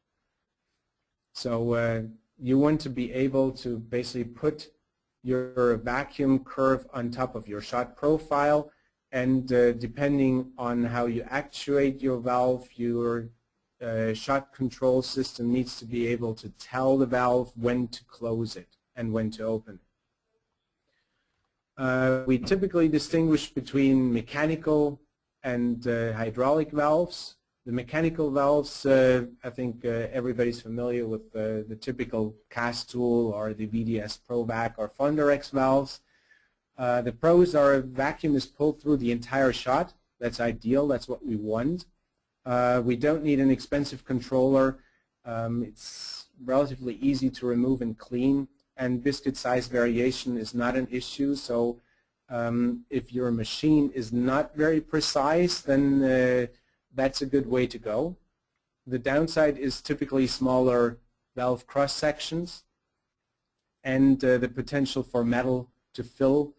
So you want to be able to basically put your vacuum curve on top of your shot profile, and depending on how you actuate your valve, your shot control system needs to be able to tell the valve when to close it and when to open it. We typically distinguish between mechanical and hydraulic valves. The mechanical valves, I think everybody's familiar with the typical cast tool or the VDS ProVac or Fonderex valves. The pros are vacuum is pulled through the entire shot. That's ideal. That's what we want. We don't need an expensive controller. It's relatively easy to remove and clean, and biscuit size variation is not an issue. So if your machine is not very precise, then that's a good way to go. The downside is typically smaller valve cross sections and the potential for metal to fill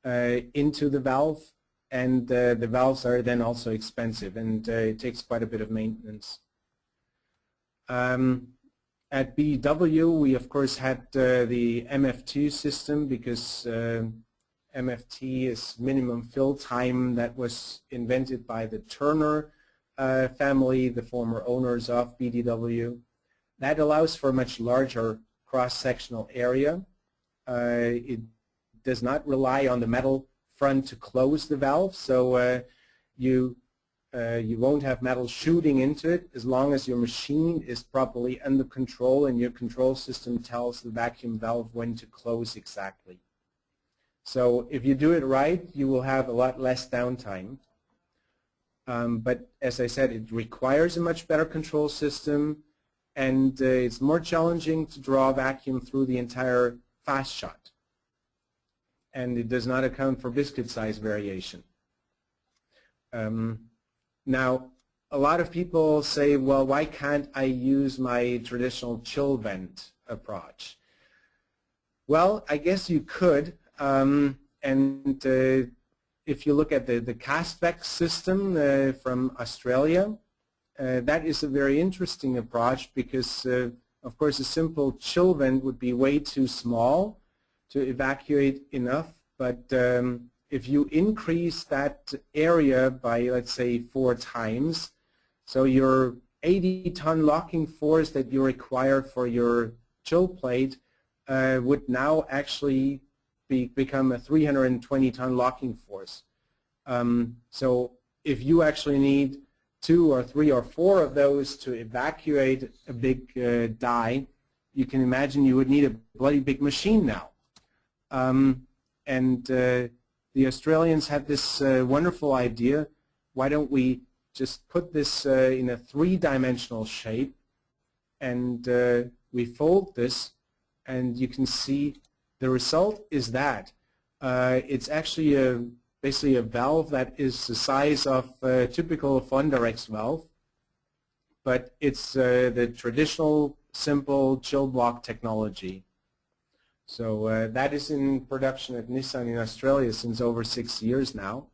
into the valve, and the valves are then also expensive, and it takes quite a bit of maintenance. At BDW, we of course had the MF2 system, because MFT is minimum fill time, that was invented by the Turner family, the former owners of BDW. That allows for a much larger cross-sectional area. It does not rely on the metal front to close the valve, so you won't have metal shooting into it as long as your machine is properly under control and your control system tells the vacuum valve when to close exactly. So if you do it right, you will have a lot less downtime. But as I said, it requires a much better control system, and it's more challenging to draw vacuum through the entire fast shot. And it does not account for biscuit size variation. Now, a lot of people say, well, why can't I use my traditional chill vent approach? Well, I guess you could. If you look at the Castvex system from Australia, that is a very interesting approach because, of course, a simple chill vent would be way too small to evacuate enough. But if you increase that area by, let's say, 4 times, so your 80-ton locking force that you require for your chill plate would now actually become a 320-ton locking force. So if you actually need 2 or 3 or 4 of those to evacuate a big die, you can imagine you would need a bloody big machine now. The Australians had this wonderful idea, why don't we just put this in a 3-dimensional shape, and we fold this, and you can see the result is that. It's actually basically a valve that is the size of a typical von der Rex valve, but it's the traditional simple chill block technology. So that is in production at Nissan in Australia since over 6 years now,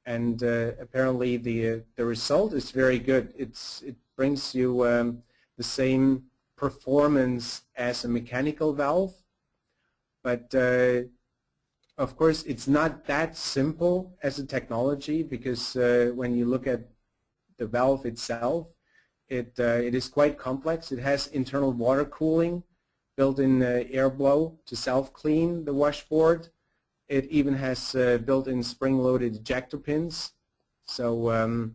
and apparently the result is very good. It brings you the same performance as a mechanical valve, but of course it's not that simple as a technology because when you look at the valve itself, it is quite complex. It has internal water cooling, built-in air blow to self-clean the washboard. It even has built-in spring-loaded ejector pins, so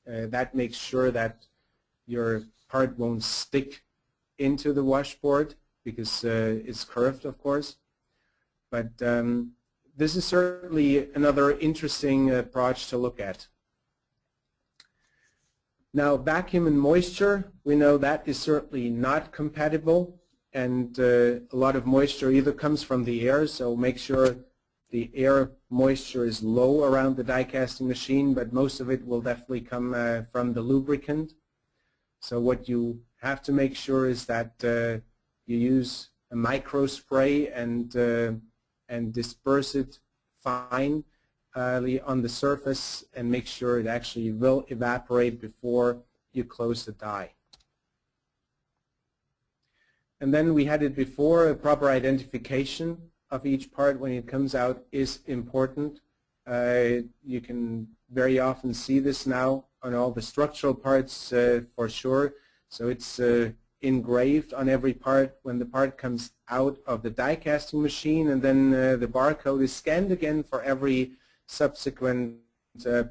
that makes sure that your part won't stick into the washboard because it's curved, of course. But this is certainly another interesting approach to look at. Now, vacuum and moisture, we know that is certainly not compatible. And a lot of moisture either comes from the air, so make sure the air moisture is low around the die casting machine, but most of it will definitely come from the lubricant. So what you have to make sure is that you use a micro spray and disperse it fine on the surface and make sure it actually will evaporate before you close the die. And then we had it before, a proper identification of each part when it comes out is important. You can very often see this now on all the structural parts for sure. So it's engraved on every part when the part comes out of the die casting machine, and then the barcode is scanned again for every subsequent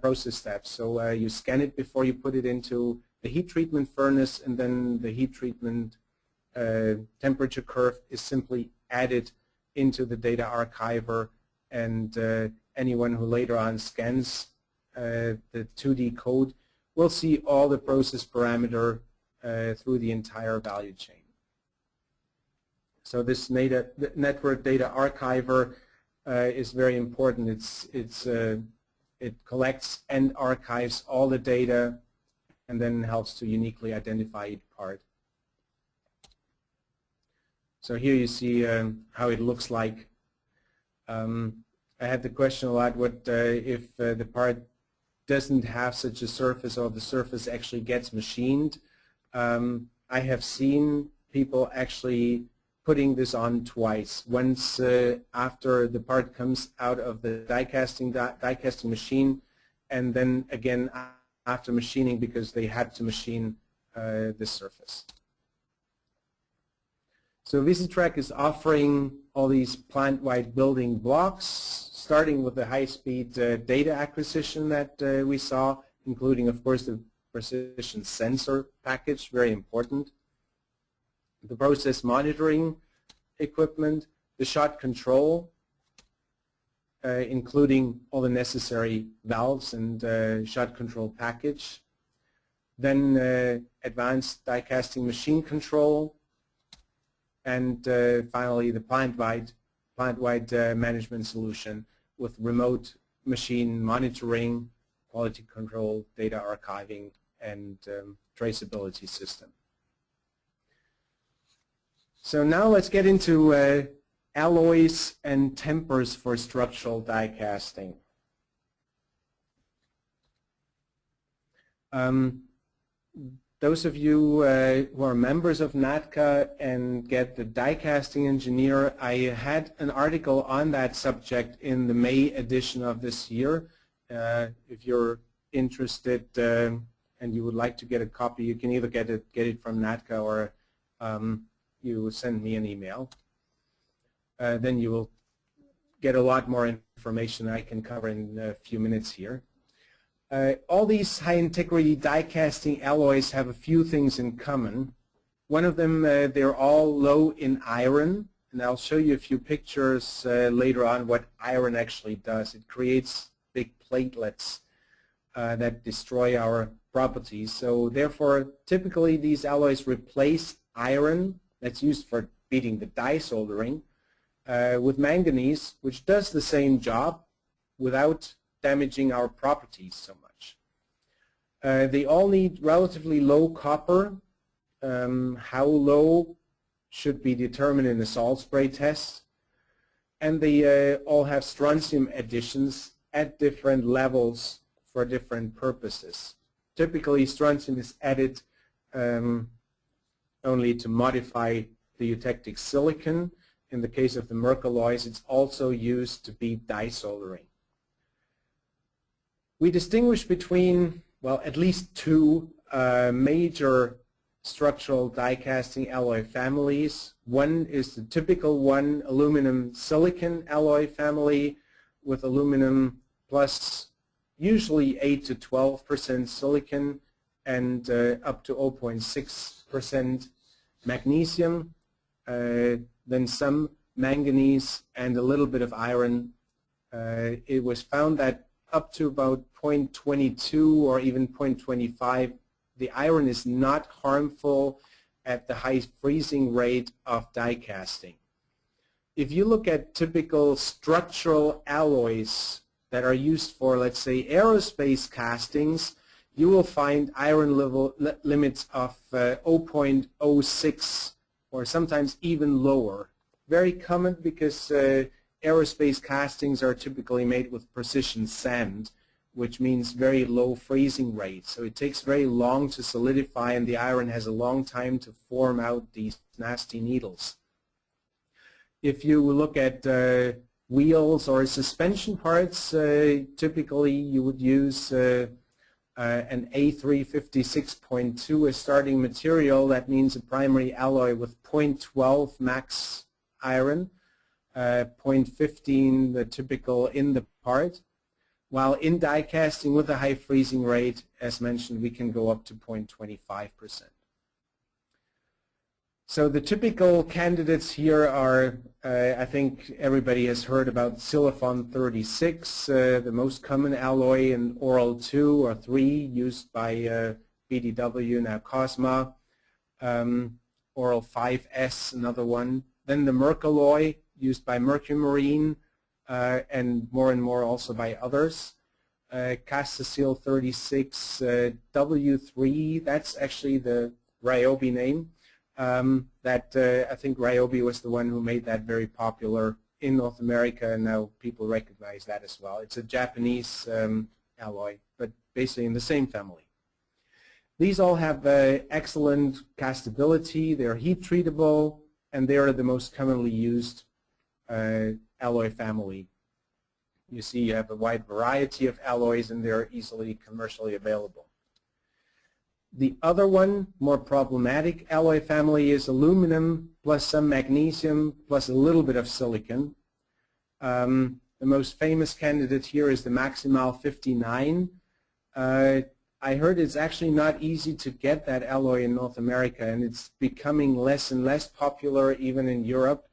process step. So you scan it before you put it into the heat treatment furnace, and then the heat treatment temperature curve is simply added into the data archiver, and anyone who later on scans the 2D code will see all the process parameter through the entire value chain. So this network data archiver is very important. It collects and archives all the data and then helps to uniquely identify each part. So here you see how it looks like. I had the question a lot, what if the part doesn't have such a surface, or the surface actually gets machined. I have seen people actually putting this on twice. Once after the part comes out of the die casting machine, and then again after machining because they had to machine the surface. So Visi-Trak is offering all these plant-wide building blocks, starting with the high-speed data acquisition that we saw, including, of course, the precision sensor package, very important, the process monitoring equipment, the shot control, including all the necessary valves and shot control package, then advanced die casting machine control, and finally the plant-wide management solution with remote machine monitoring, quality control, data archiving, and traceability system. So now let's get into alloys and tempers for structural die casting. Those of you who are members of NATCA and get the die casting engineer, I had an article on that subject in the May edition of this year. If you're interested and you would like to get a copy, you can either get it from NATCA or you send me an email. Then you will get a lot more information I can cover in a few minutes here. All these high-integrity die-casting alloys have a few things in common. One of them, they're all low in iron, and I'll show you a few pictures later on what iron actually does. It creates big platelets that destroy our properties. So therefore, typically these alloys replace iron that's used for beating the die soldering with manganese, which does the same job without damaging our properties so much. They all need relatively low copper. How low should be determined in the salt spray test. And they all have strontium additions at different levels for different purposes. Typically, strontium is added only to modify the eutectic silicon. In the case of the Mercalloys, it's also used to beat die soldering. We distinguish between, well, at least two major structural die casting alloy families. One is the typical one, aluminum silicon alloy family with aluminum plus usually 8 to 12% silicon and up to 0.6% magnesium, then some manganese and a little bit of iron. It was found that up to about 0.22 or even 0.25, the iron is not harmful at the high freezing rate of die casting. If you look at typical structural alloys that are used for, let's say, aerospace castings, you will find iron level limits of 0.06 or sometimes even lower. Very common because aerospace castings are typically made with precision sand, which means very low freezing rate. So it takes very long to solidify, and the iron has a long time to form out these nasty needles. If you look at wheels or suspension parts, typically you would use an A356.2 as starting material. That means a primary alloy with 0.12 max iron. 0.15 the typical in the part, while in die casting with a high freezing rate, as mentioned, we can go up to 0.25%. So the typical candidates here are, I think everybody has heard about Silicon 36, the most common alloy in Oral 2 or 3 used by BDW, now Cosma, Oral 5S, another one. Then the Mercalloy, used by Mercumarine and more also by others. Castacil 36, W3, that's actually the Ryobi name. I think Ryobi was the one who made that very popular in North America, and now people recognize that as well. It's a Japanese alloy, but basically in the same family. These all have excellent castability, they're heat treatable, and they are the most commonly used alloy family. You see you have a wide variety of alloys and they're easily commercially available. The other one, more problematic alloy family, is aluminum plus some magnesium plus a little bit of silicon. The most famous candidate here is the Maximal 59. I heard it's actually not easy to get that alloy in North America, and it's becoming less and less popular even in Europe.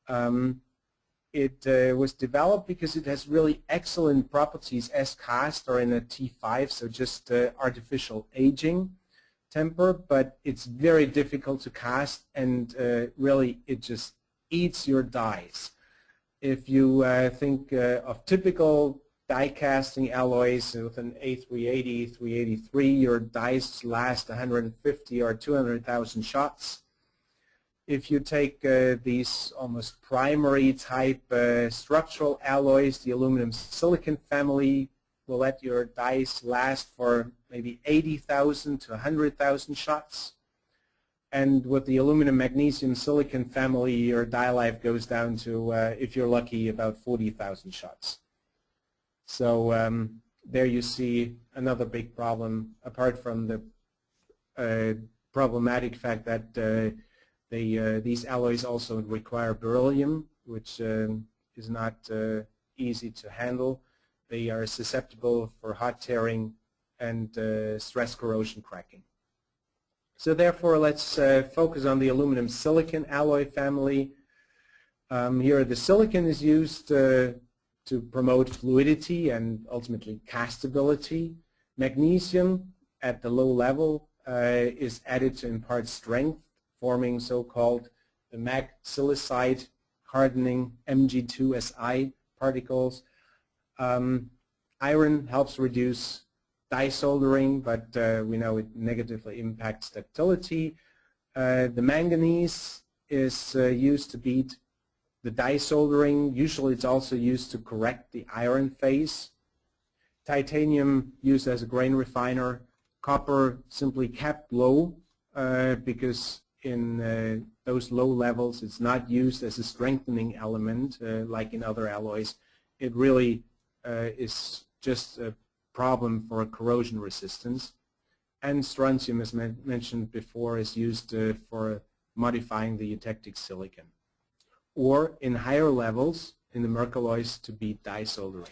It was developed because it has really excellent properties as cast or in a T5, so just artificial aging temper, but it's very difficult to cast, and really it just eats your dies. If you think of typical die casting alloys with an A380, 383, your dies last 150 or 200,000 shots. If you take these almost primary type structural alloys, the aluminum silicon family will let your dies last for maybe 80,000 to 100,000 shots. And with the aluminum magnesium silicon family, your die life goes down to, if you're lucky, about 40,000 shots. So there you see another big problem, apart from the problematic fact that these alloys also require beryllium, which is not easy to handle. They are susceptible for hot tearing and stress corrosion cracking. So therefore, let's focus on the aluminum silicon alloy family. Here the silicon is used to promote fluidity and ultimately castability. Magnesium at the low level is added to impart strength, forming so-called the mag silicide hardening Mg2Si particles. Iron helps reduce die soldering, but we know it negatively impacts ductility. The manganese is used to beat the die soldering. Usually it's also used to correct the iron phase. Titanium used as a grain refiner. Copper simply kept low because in those low levels it's not used as a strengthening element like in other alloys. It really is just a problem for corrosion resistance. And strontium, as mentioned before, is used for modifying the eutectic silicon, or in higher levels in the mercalloys to beat die soldering.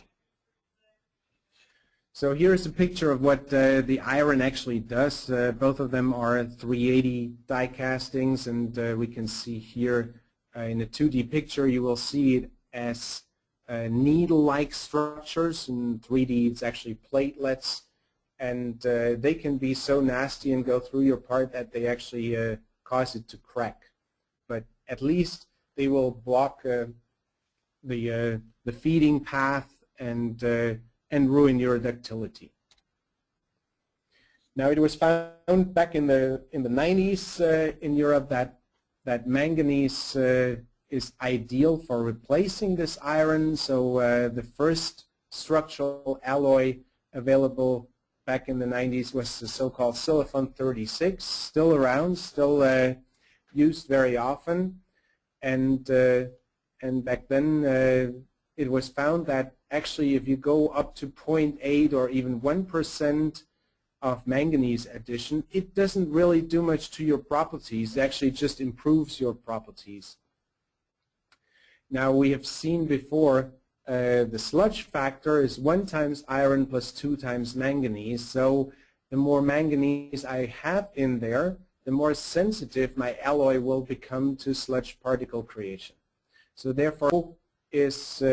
So here's a picture of what the iron actually does. Both of them are 380 die castings, and we can see here in a 2D picture you will see it as needle-like structures. In 3D it's actually platelets, and they can be so nasty and go through your part that they actually cause it to crack. But at least they will block the feeding path and ruin your ductility. Now, it was found back in the 90s in Europe that manganese is ideal for replacing this iron. So the first structural alloy available back in the 90s was the so-called silicon 36, still around, still used very often. And back then it was found that actually if you go up to 0.8 or even 1% of manganese addition, it doesn't really do much to your properties. It actually just improves your properties. Now, we have seen before the sludge factor is 1 times iron plus 2 times manganese. So the more manganese I have in there, the more sensitive my alloy will become to sludge particle creation. So therefore is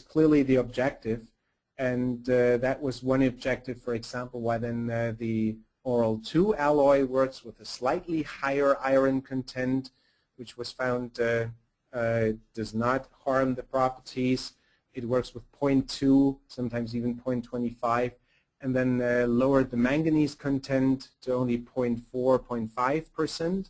clearly the objective, and that was one objective, for example, why then the Oral 2 alloy works with a slightly higher iron content, which was found does not harm the properties. It works with 0.2, sometimes even 0.25, and then lowered the manganese content to only 0.4, 0.5%.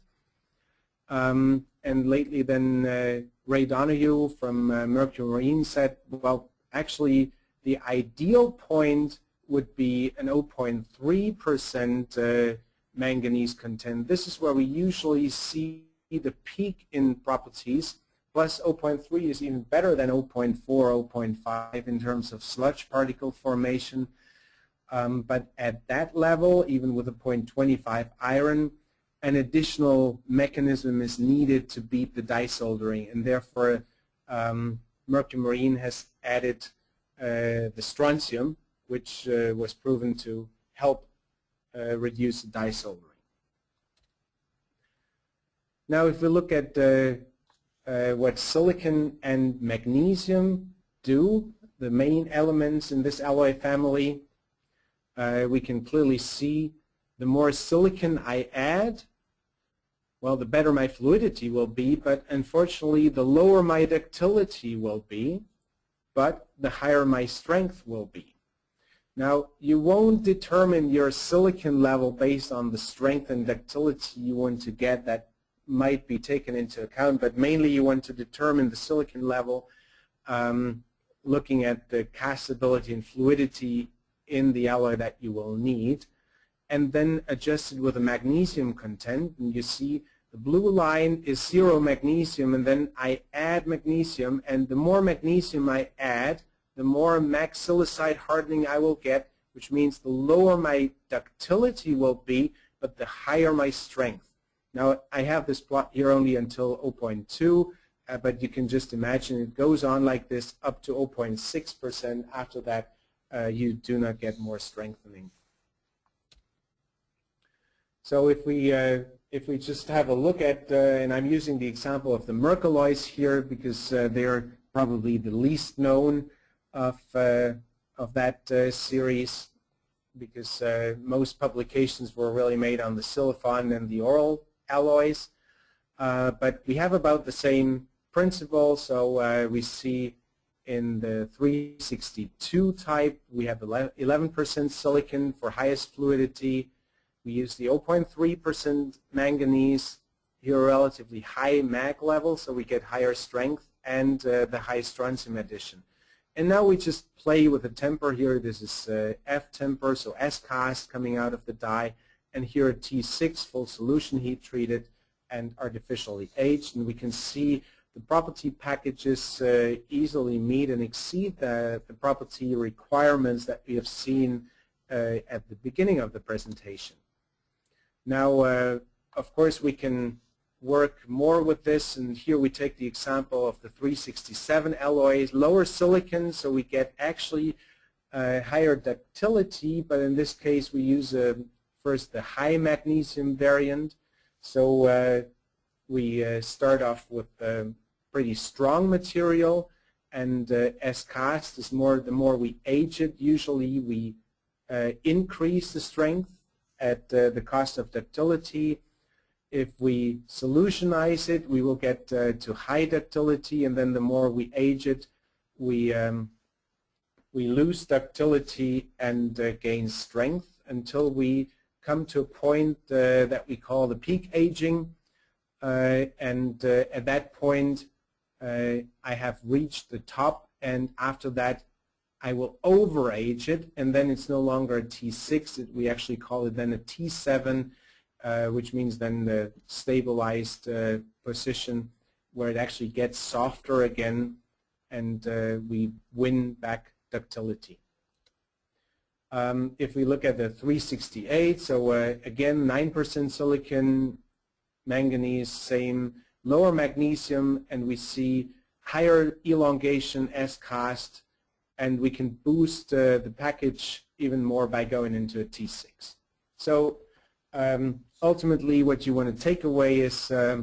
And lately then Ray Donoghue from Mercury Marine said, well, actually the ideal point would be an 0.3% manganese content. This is where we usually see the peak in properties, plus 0.3 is even better than 0.4, 0.5 in terms of sludge particle formation. But at that level, even with a 0.25 iron, an additional mechanism is needed to beat the die soldering, and therefore Mercury Marine has added the strontium, which was proven to help reduce the dye soldering. Now if we look at what silicon and magnesium do, the main elements in this alloy family, we can clearly see the more silicon I add, well, the better my fluidity will be, but unfortunately the lower my ductility will be, but the higher my strength will be. Now, you won't determine your silicon level based on the strength and ductility you want to get. That might be taken into account, but mainly you want to determine the silicon level looking at the castability and fluidity in the alloy that you will need, and then adjust it with a magnesium content. And you see the blue line is 0 magnesium, and then I add magnesium, and the more magnesium I add, the more max silicide hardening I will get, which means the lower my ductility will be, but the higher my strength. Now, I have this plot here only until 0.2, but you can just imagine it goes on like this up to 0.6%. After that, you do not get more strengthening. So if we just have a look at, and I'm using the example of the Mercalloys here because they're probably the least known of that series, because most publications were really made on the silicon and the oral alloys. But we have about the same principle. So we see in the 362 type, we have 11% silicon for highest fluidity. We use the 0.3% manganese, here a relatively high mag level, so we get higher strength, and the high strontium addition. And now we just play with the temper here. This is F temper, so S cast coming out of the die, and here T6 full solution heat treated and artificially aged. And we can see the property packages easily meet and exceed the property requirements that we have seen at the beginning of the presentation. Now, of course, we can work more with this, and here we take the example of the 367 alloys, lower silicon, so we get actually higher ductility, but in this case we use first the high magnesium variant. So we start off with a pretty strong material, and S cast is more, the more we age it, usually we increase the strength at the cost of ductility. If we solutionize it, we will get to high ductility, and then the more we age it, we lose ductility and gain strength until we come to a point that we call the peak aging. And at that point, I have reached the top, and after that, I will overage it, and then it's no longer a T6. We actually call it then a T7, which means then the stabilized position where it actually gets softer again, and we win back ductility. If we look at the 368, so again 9% silicon, manganese, same, lower magnesium, and we see higher elongation S cast, and we can boost the package even more by going into a T6. So ultimately what you want to take away is the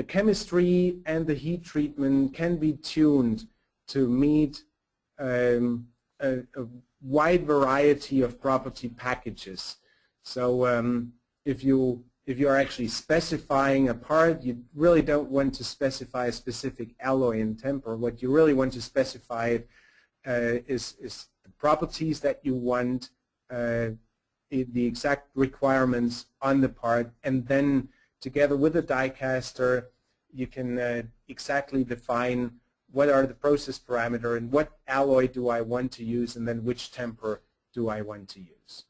chemistry and the heat treatment can be tuned to meet a wide variety of property packages. So if you are actually specifying a part, you really don't want to specify a specific alloy and temper. What you really want to specify is the properties that you want, the exact requirements on the part, and then together with the die caster, you can exactly define what are the process parameters and what alloy do I want to use, and then which temper do I want to use.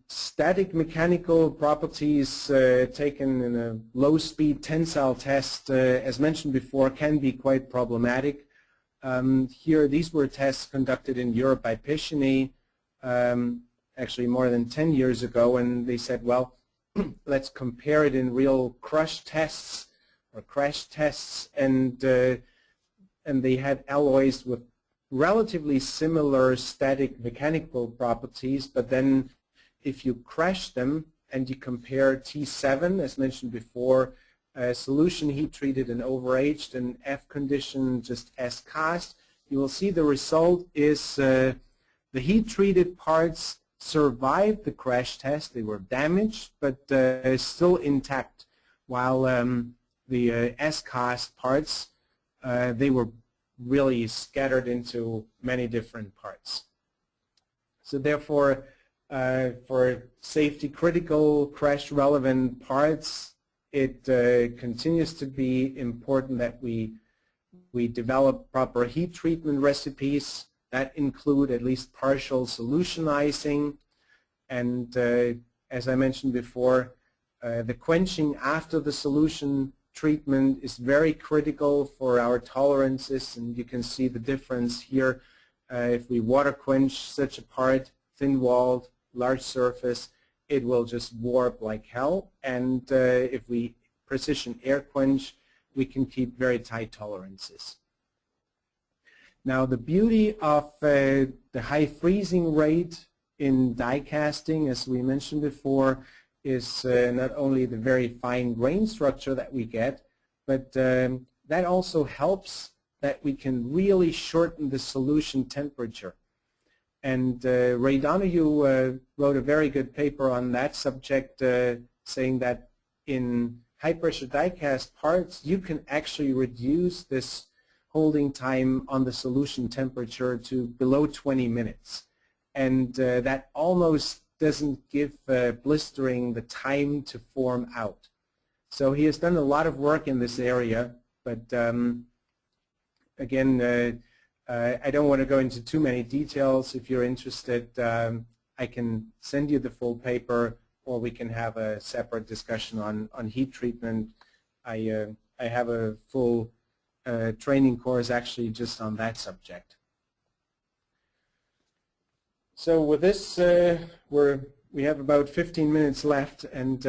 Static mechanical properties taken in a low-speed tensile test, as mentioned before, can be quite problematic. Here, these were tests conducted in Europe by Picheny, actually more than 10 years ago, and they said, well, let's compare it in real crush tests or crash tests, and they had alloys with relatively similar static mechanical properties, but then if you crash them and you compare T7, as mentioned before, solution heat treated and overaged, and F condition just as cast, you will see the result is the heat treated parts survived the crash test. They were damaged, but still intact, while the S-cast parts, they were really scattered into many different parts. So therefore, for safety critical crash relevant parts, it continues to be important that we develop proper heat treatment recipes that include at least partial solutionizing, and as I mentioned before, the quenching after the solution treatment is very critical for our tolerances, and you can see the difference here. If we water quench such a part, thin-walled, large surface, it will just warp like hell, and if we precision air quench, we can keep very tight tolerances. Now the beauty of the high freezing rate in die casting, as we mentioned before, is not only the very fine grain structure that we get, but that also helps that we can really shorten the solution temperature. And Ray Donoghue wrote a very good paper on that subject, saying that in high pressure die cast parts you can actually reduce this holding time on the solution temperature to below 20 minutes. And that almost doesn't give blistering the time to form out. So he has done a lot of work in this area, but again, I don't want to go into too many details. If you're interested, I can send you the full paper, or we can have a separate discussion on heat treatment. I have a full training course actually just on that subject. So with this, we have about 15 minutes left, and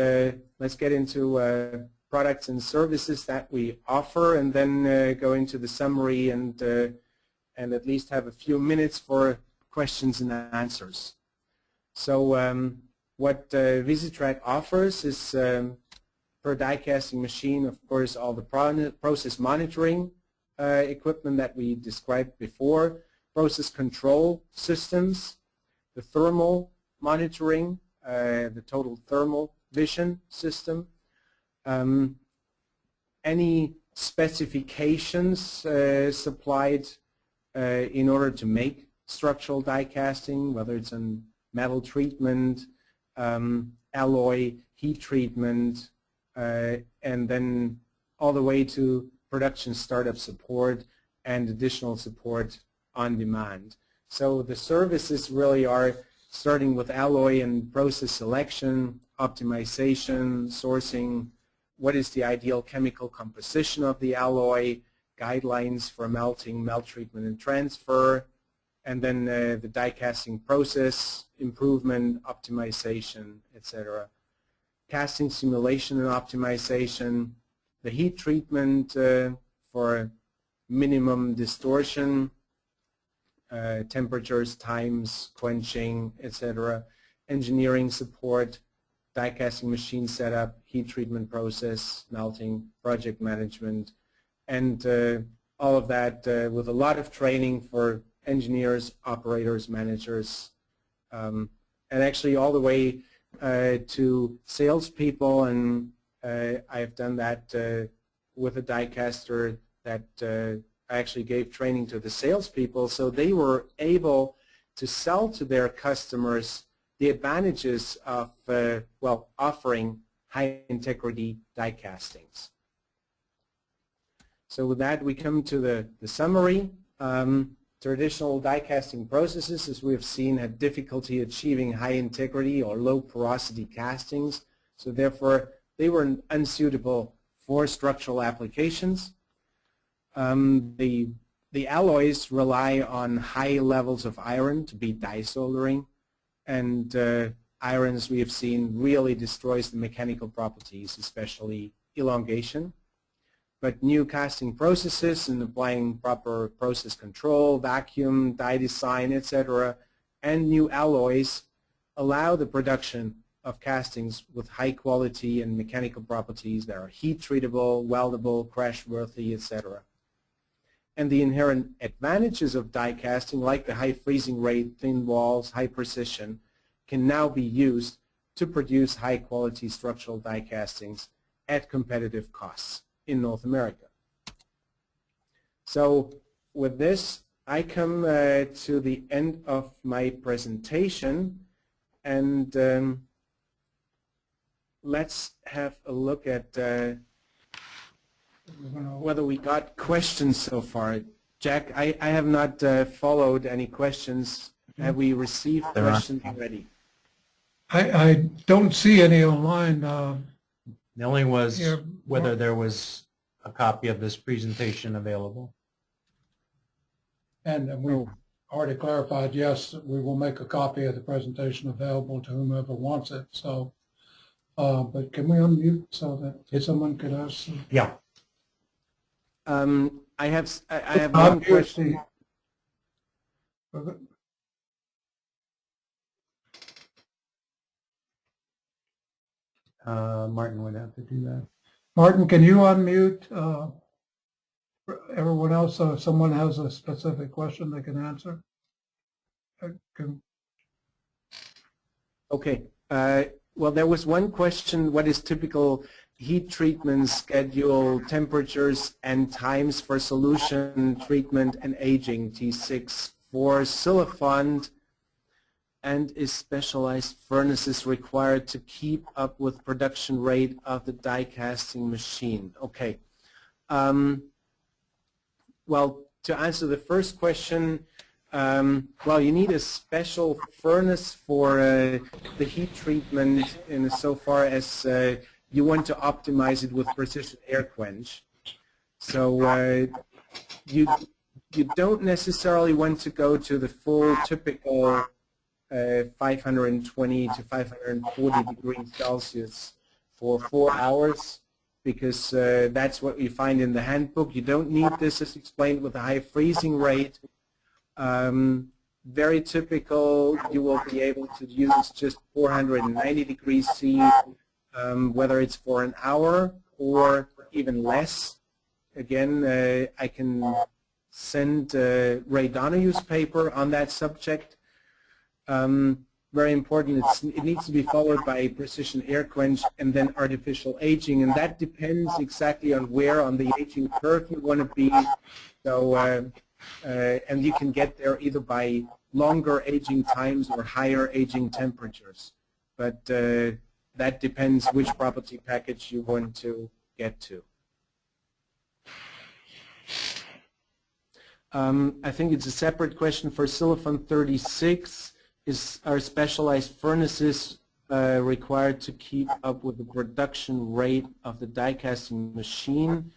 let's get into products and services that we offer, and then go into the summary and at least have a few minutes for questions and answers. So what Visi-Trak offers is, per die casting machine, of course, all the process monitoring equipment that we described before, process control systems, the thermal monitoring, the total thermal vision system, any specifications supplied in order to make structural die casting, whether it's on metal treatment, alloy, heat treatment, and then all the way to production startup support and additional support on demand. So the services really are starting with alloy and process selection, optimization, sourcing, what is the ideal chemical composition of the alloy, guidelines for melting, melt treatment and transfer, and then the die casting process, improvement, optimization, etc. Casting simulation and optimization, the heat treatment for minimum distortion, temperatures, times, quenching, etc. Engineering support, die casting machine setup, heat treatment process, melting, project management, and all of that with a lot of training for engineers, operators, managers, and actually all the way to salespeople. And I've done that with a die caster that I actually gave training to the salespeople, so they were able to sell to their customers the advantages of well, offering high integrity die castings. So with that, we come to the summary. Traditional die casting processes, as we have seen, have difficulty achieving high integrity or low porosity castings, so therefore they were unsuitable for structural applications. The alloys rely on high levels of iron to beat die soldering, and iron, as we have seen, really destroys the mechanical properties, especially elongation. but new casting processes and applying proper process control, vacuum, die design, etc., and new alloys allow the production of castings with high quality and mechanical properties that are heat treatable, weldable, crash worthy, etc. And the inherent advantages of die casting, like the high freezing rate, thin walls, high precision, can now be used to produce high quality structural die castings at competitive costs in North America. So with this, I come to the end of my presentation, and let's have a look at whether we got questions so far. Jack, I have not followed any questions. Have we received questions already? I don't see any online. The only was whether there was a copy of this presentation available. And we already clarified, yes, we will make a copy of the presentation available to whomever wants it. So, but can we unmute so that someone could ask? Yeah. I have one question. Martin would have to do that. Martin, can you unmute everyone else so if someone has a specific question they can answer? Okay. Well, there was one question: what is typical heat treatment schedule, temperatures, and times for solution treatment and aging T6 for silicon, and is specialized furnaces required to keep up with production rate of the die casting machine? Okay. Well, to answer the first question, well, you need a special furnace for the heat treatment in so far as you want to optimize it with precision air quench. So you don't necessarily want to go to the full typical 520 to 540 degrees Celsius for 4 hours, because that's what we find in the handbook. You don't need this, as explained, with a high freezing rate. Very typical, you will be able to use just 490 degrees C, whether it's for an hour or even less. Again, I can send Ray Donohue's paper on that subject. Very important, it needs to be followed by precision air quench and then artificial aging, and that depends exactly on where on the aging curve you want to be. So, and you can get there either by longer aging times or higher aging temperatures. But that depends which property package you want to get to. I think it's a separate question for silicon 36. Are specialized furnaces required to keep up with the production rate of the die casting machine?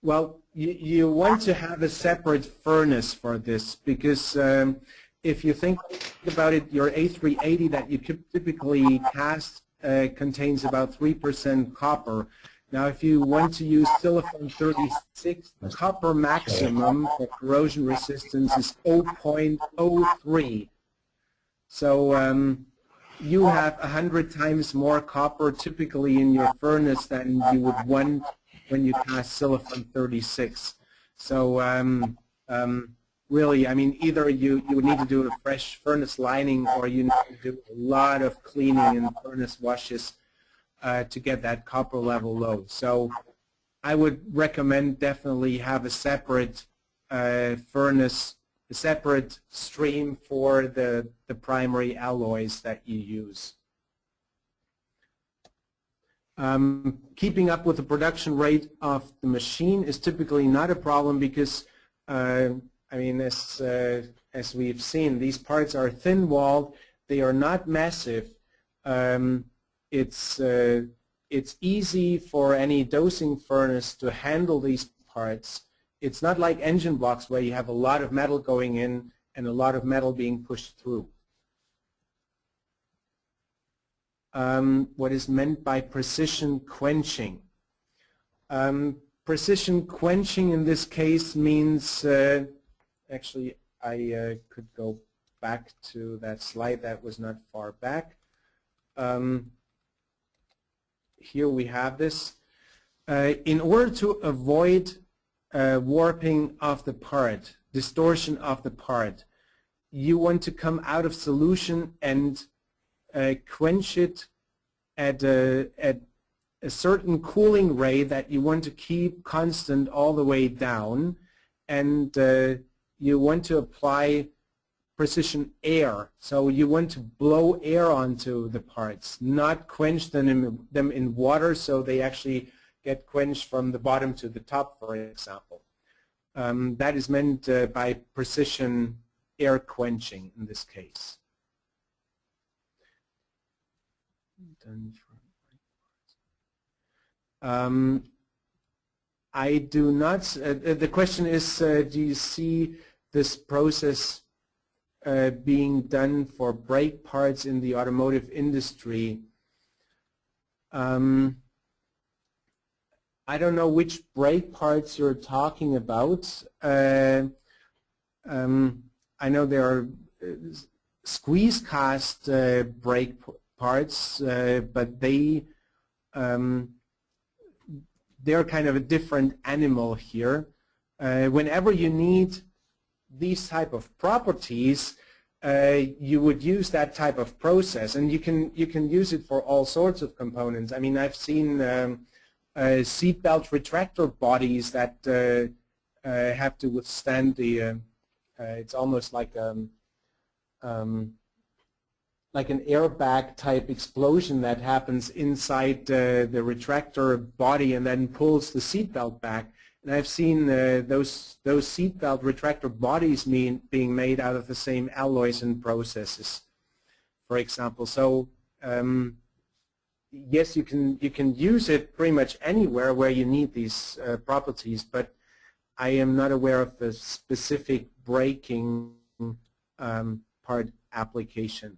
Well, you want to have a separate furnace for this, because if you think about it, your A380 that you typically cast contains about 3% copper. Now, if you want to use silicon 36, the copper maximum for corrosion resistance is 0.03. So you have 100 times more copper typically in your furnace than you would want when you cast silicon 36. So really, I mean, either you would need to do a fresh furnace lining, or you need to do a lot of cleaning and furnace washes to get that copper level low. So I would recommend definitely have a separate furnace, a separate stream for the primary alloys that you use. Keeping up with the production rate of the machine is typically not a problem, because I mean, as we've seen, these parts are thin-walled. They are not massive. It's easy for any dosing furnace to handle these parts. It's not like engine blocks where you have a lot of metal going in and a lot of metal being pushed through. What is meant by precision quenching? Precision quenching in this case means, actually I could go back to that slide that was not far back. Here we have this. In order to avoid warping of the part, distortion of the part, you want to come out of solution and quench it at a certain cooling rate that you want to keep constant all the way down, and you want to apply precision air. So you want to blow air onto the parts, not quench them in water so they actually get quenched from the bottom to the top, for example. That is meant by precision air quenching in this case. I do not, the question is, do you see this process being done for brake parts in the automotive industry? I don't know which brake parts you're talking about. I know there are squeeze cast brake parts, but they're kind of a different animal here. Whenever you need these type of properties, you would use that type of process, and you can use it for all sorts of components. I mean, I've seen seatbelt retractor bodies that have to withstand the it's almost like an airbag type explosion that happens inside the retractor body and then pulls the seatbelt back. And I've seen those seatbelt retractor bodies being made out of the same alloys and processes, for example. So yes, you can use it pretty much anywhere where you need these properties, but I am not aware of a specific braking part application.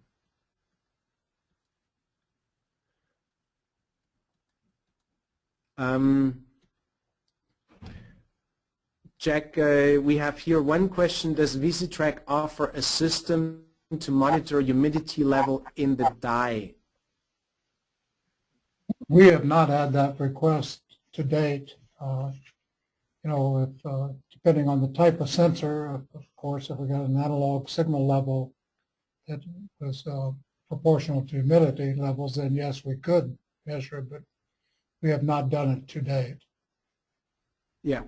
Jack, we have here one question. Does Visi-Trak offer a system to monitor humidity level in the die? We have not had that request to date. You know, if, depending on the type of sensor, of course, if we got an analog signal level that was proportional to humidity levels, then yes, we could measure it, but we have not done it to date. Yeah.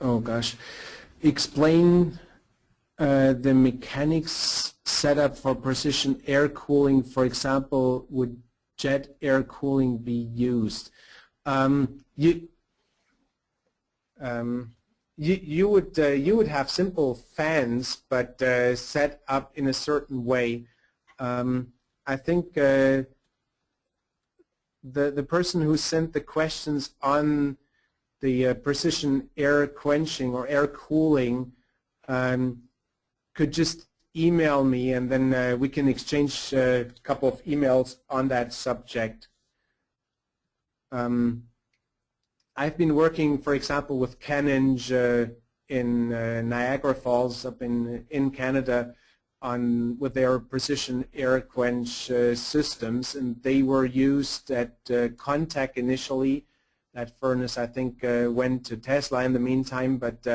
Oh gosh, explain the mechanics setup for precision air cooling. For example, would jet air cooling be used? You would have simple fans, but set up in a certain way. I think the person who sent the questions on the precision air quenching or air cooling could just email me, and then we can exchange a couple of emails on that subject. I've been working, for example, with Canon in Niagara Falls up in Canada with their precision air quench systems, and they were used at Contact initially. That furnace, I think, went to Tesla in the meantime, but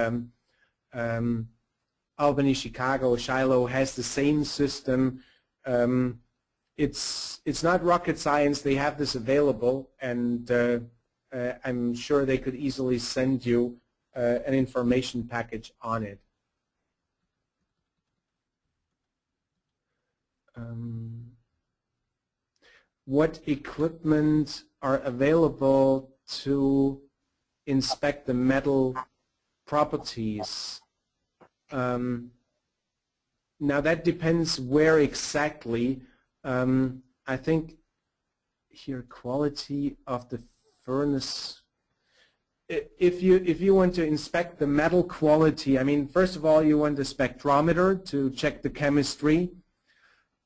Albany, Chicago, Shiloh has the same system. It's not rocket science. They have this available, and I'm sure they could easily send you an information package on it. What equipment are available to inspect the metal properties? Now that depends where exactly. I think here quality of the furnace. if you want to inspect the metal quality, I mean, first of all, you want the spectrometer to check the chemistry.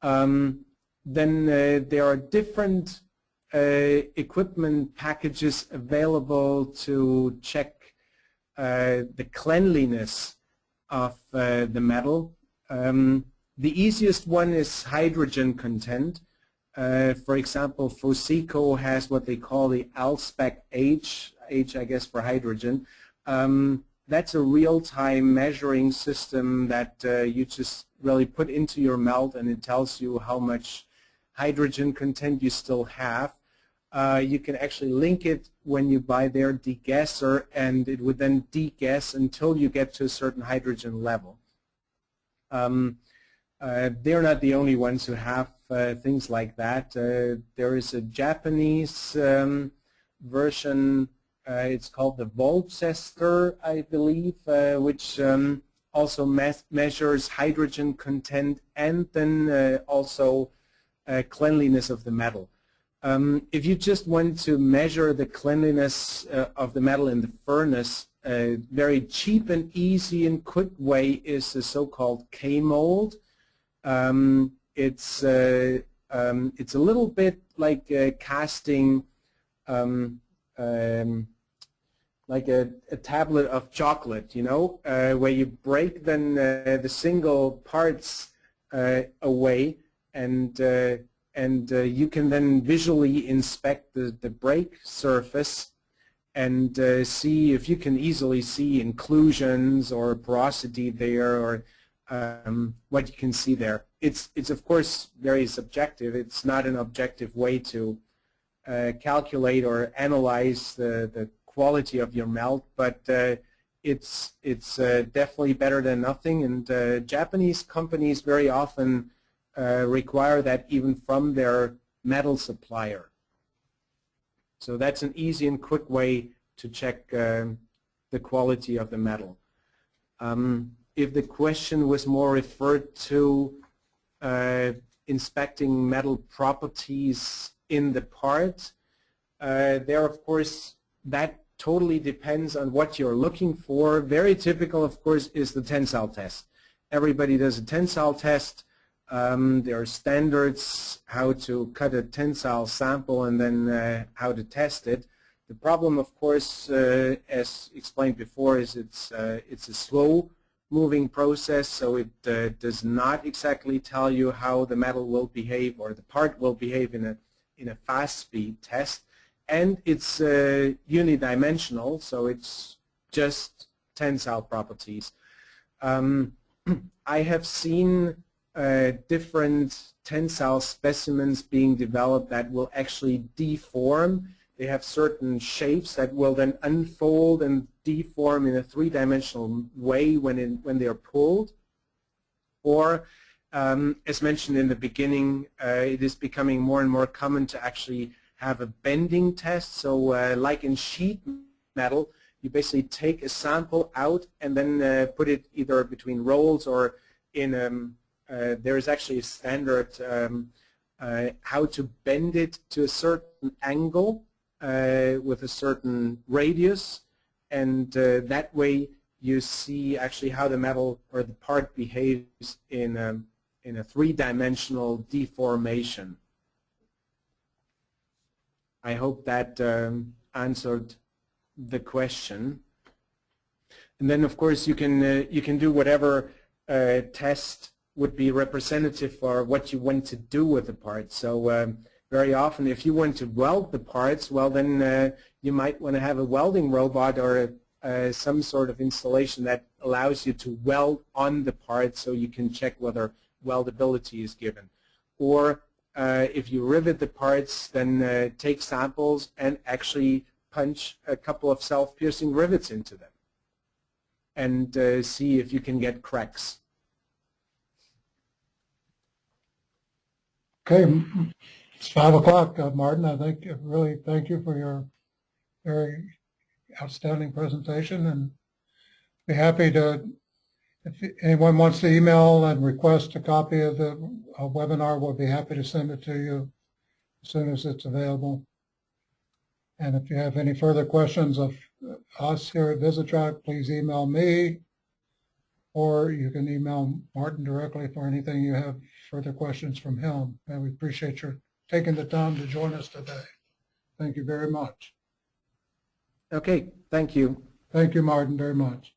Then there are different equipment packages available to check the cleanliness of the metal. The easiest one is hydrogen content. For example, Foseco has what they call the ALSPEC H, I guess for hydrogen. That's a real-time measuring system that you just really put into your melt, and it tells you how much hydrogen content you still have. You can actually link it when you buy their degasser, and it would then degas until you get to a certain hydrogen level. They're not the only ones who have things like that. There is a Japanese version, it's called the Voltester, I believe, which also measures hydrogen content and then also cleanliness of the metal. If you just want to measure the cleanliness of the metal in the furnace, a very cheap and easy and quick way is the so-called K-mold. It's a little bit like casting like a tablet of chocolate, you know, where you break then the single parts away, and you can then visually inspect the break surface and see if you can easily see inclusions or porosity there, or what you can see there. It's of course very subjective. It's not an objective way to calculate or analyze the quality of your melt, but it's definitely better than nothing. And Japanese companies very often require that even from their metal supplier. So that's an easy and quick way to check the quality of the metal. If the question was more referred to inspecting metal properties in the part, there of course that totally depends on what you're looking for. Very typical, of course, is the tensile test. Everybody does a tensile test. There are standards how to cut a tensile sample and then how to test it. The problem, of course, as explained before, is it's a slow-moving process, so it does not exactly tell you how the metal will behave or the part will behave in a fast-speed test. And it's unidimensional, so it's just tensile properties. I have seen different tensile specimens being developed that will actually deform. They have certain shapes that will then unfold and deform in a three-dimensional way when they're pulled. Or, as mentioned in the beginning, it is becoming more and more common to actually have a bending test. So like in sheet metal, you basically take a sample out and then put it either between rolls or in there is actually a standard how to bend it to a certain angle with a certain radius, and that way you see actually how the metal or the part behaves in a three-dimensional deformation. I hope that answered the question. And then, of course, you can do whatever test would be representative for what you want to do with the parts. So very often, if you want to weld the parts, well, then you might want to have a welding robot or some sort of installation that allows you to weld on the parts, so you can check whether weldability is given. Or if you rivet the parts, then take samples and actually punch a couple of self-piercing rivets into them and see if you can get cracks. Okay, it's 5 o'clock, Martin. I think really thank you for your very outstanding presentation, and be happy to, if anyone wants to email and request a copy of the webinar, we'll be happy to send it to you as soon as it's available. And if you have any further questions of us here at Visi-Trak, please email me, or you can email Martin directly for anything you have further questions from him. And we appreciate your taking the time to join us today. Thank you very much. Okay, thank you. Thank you, Martin, very much.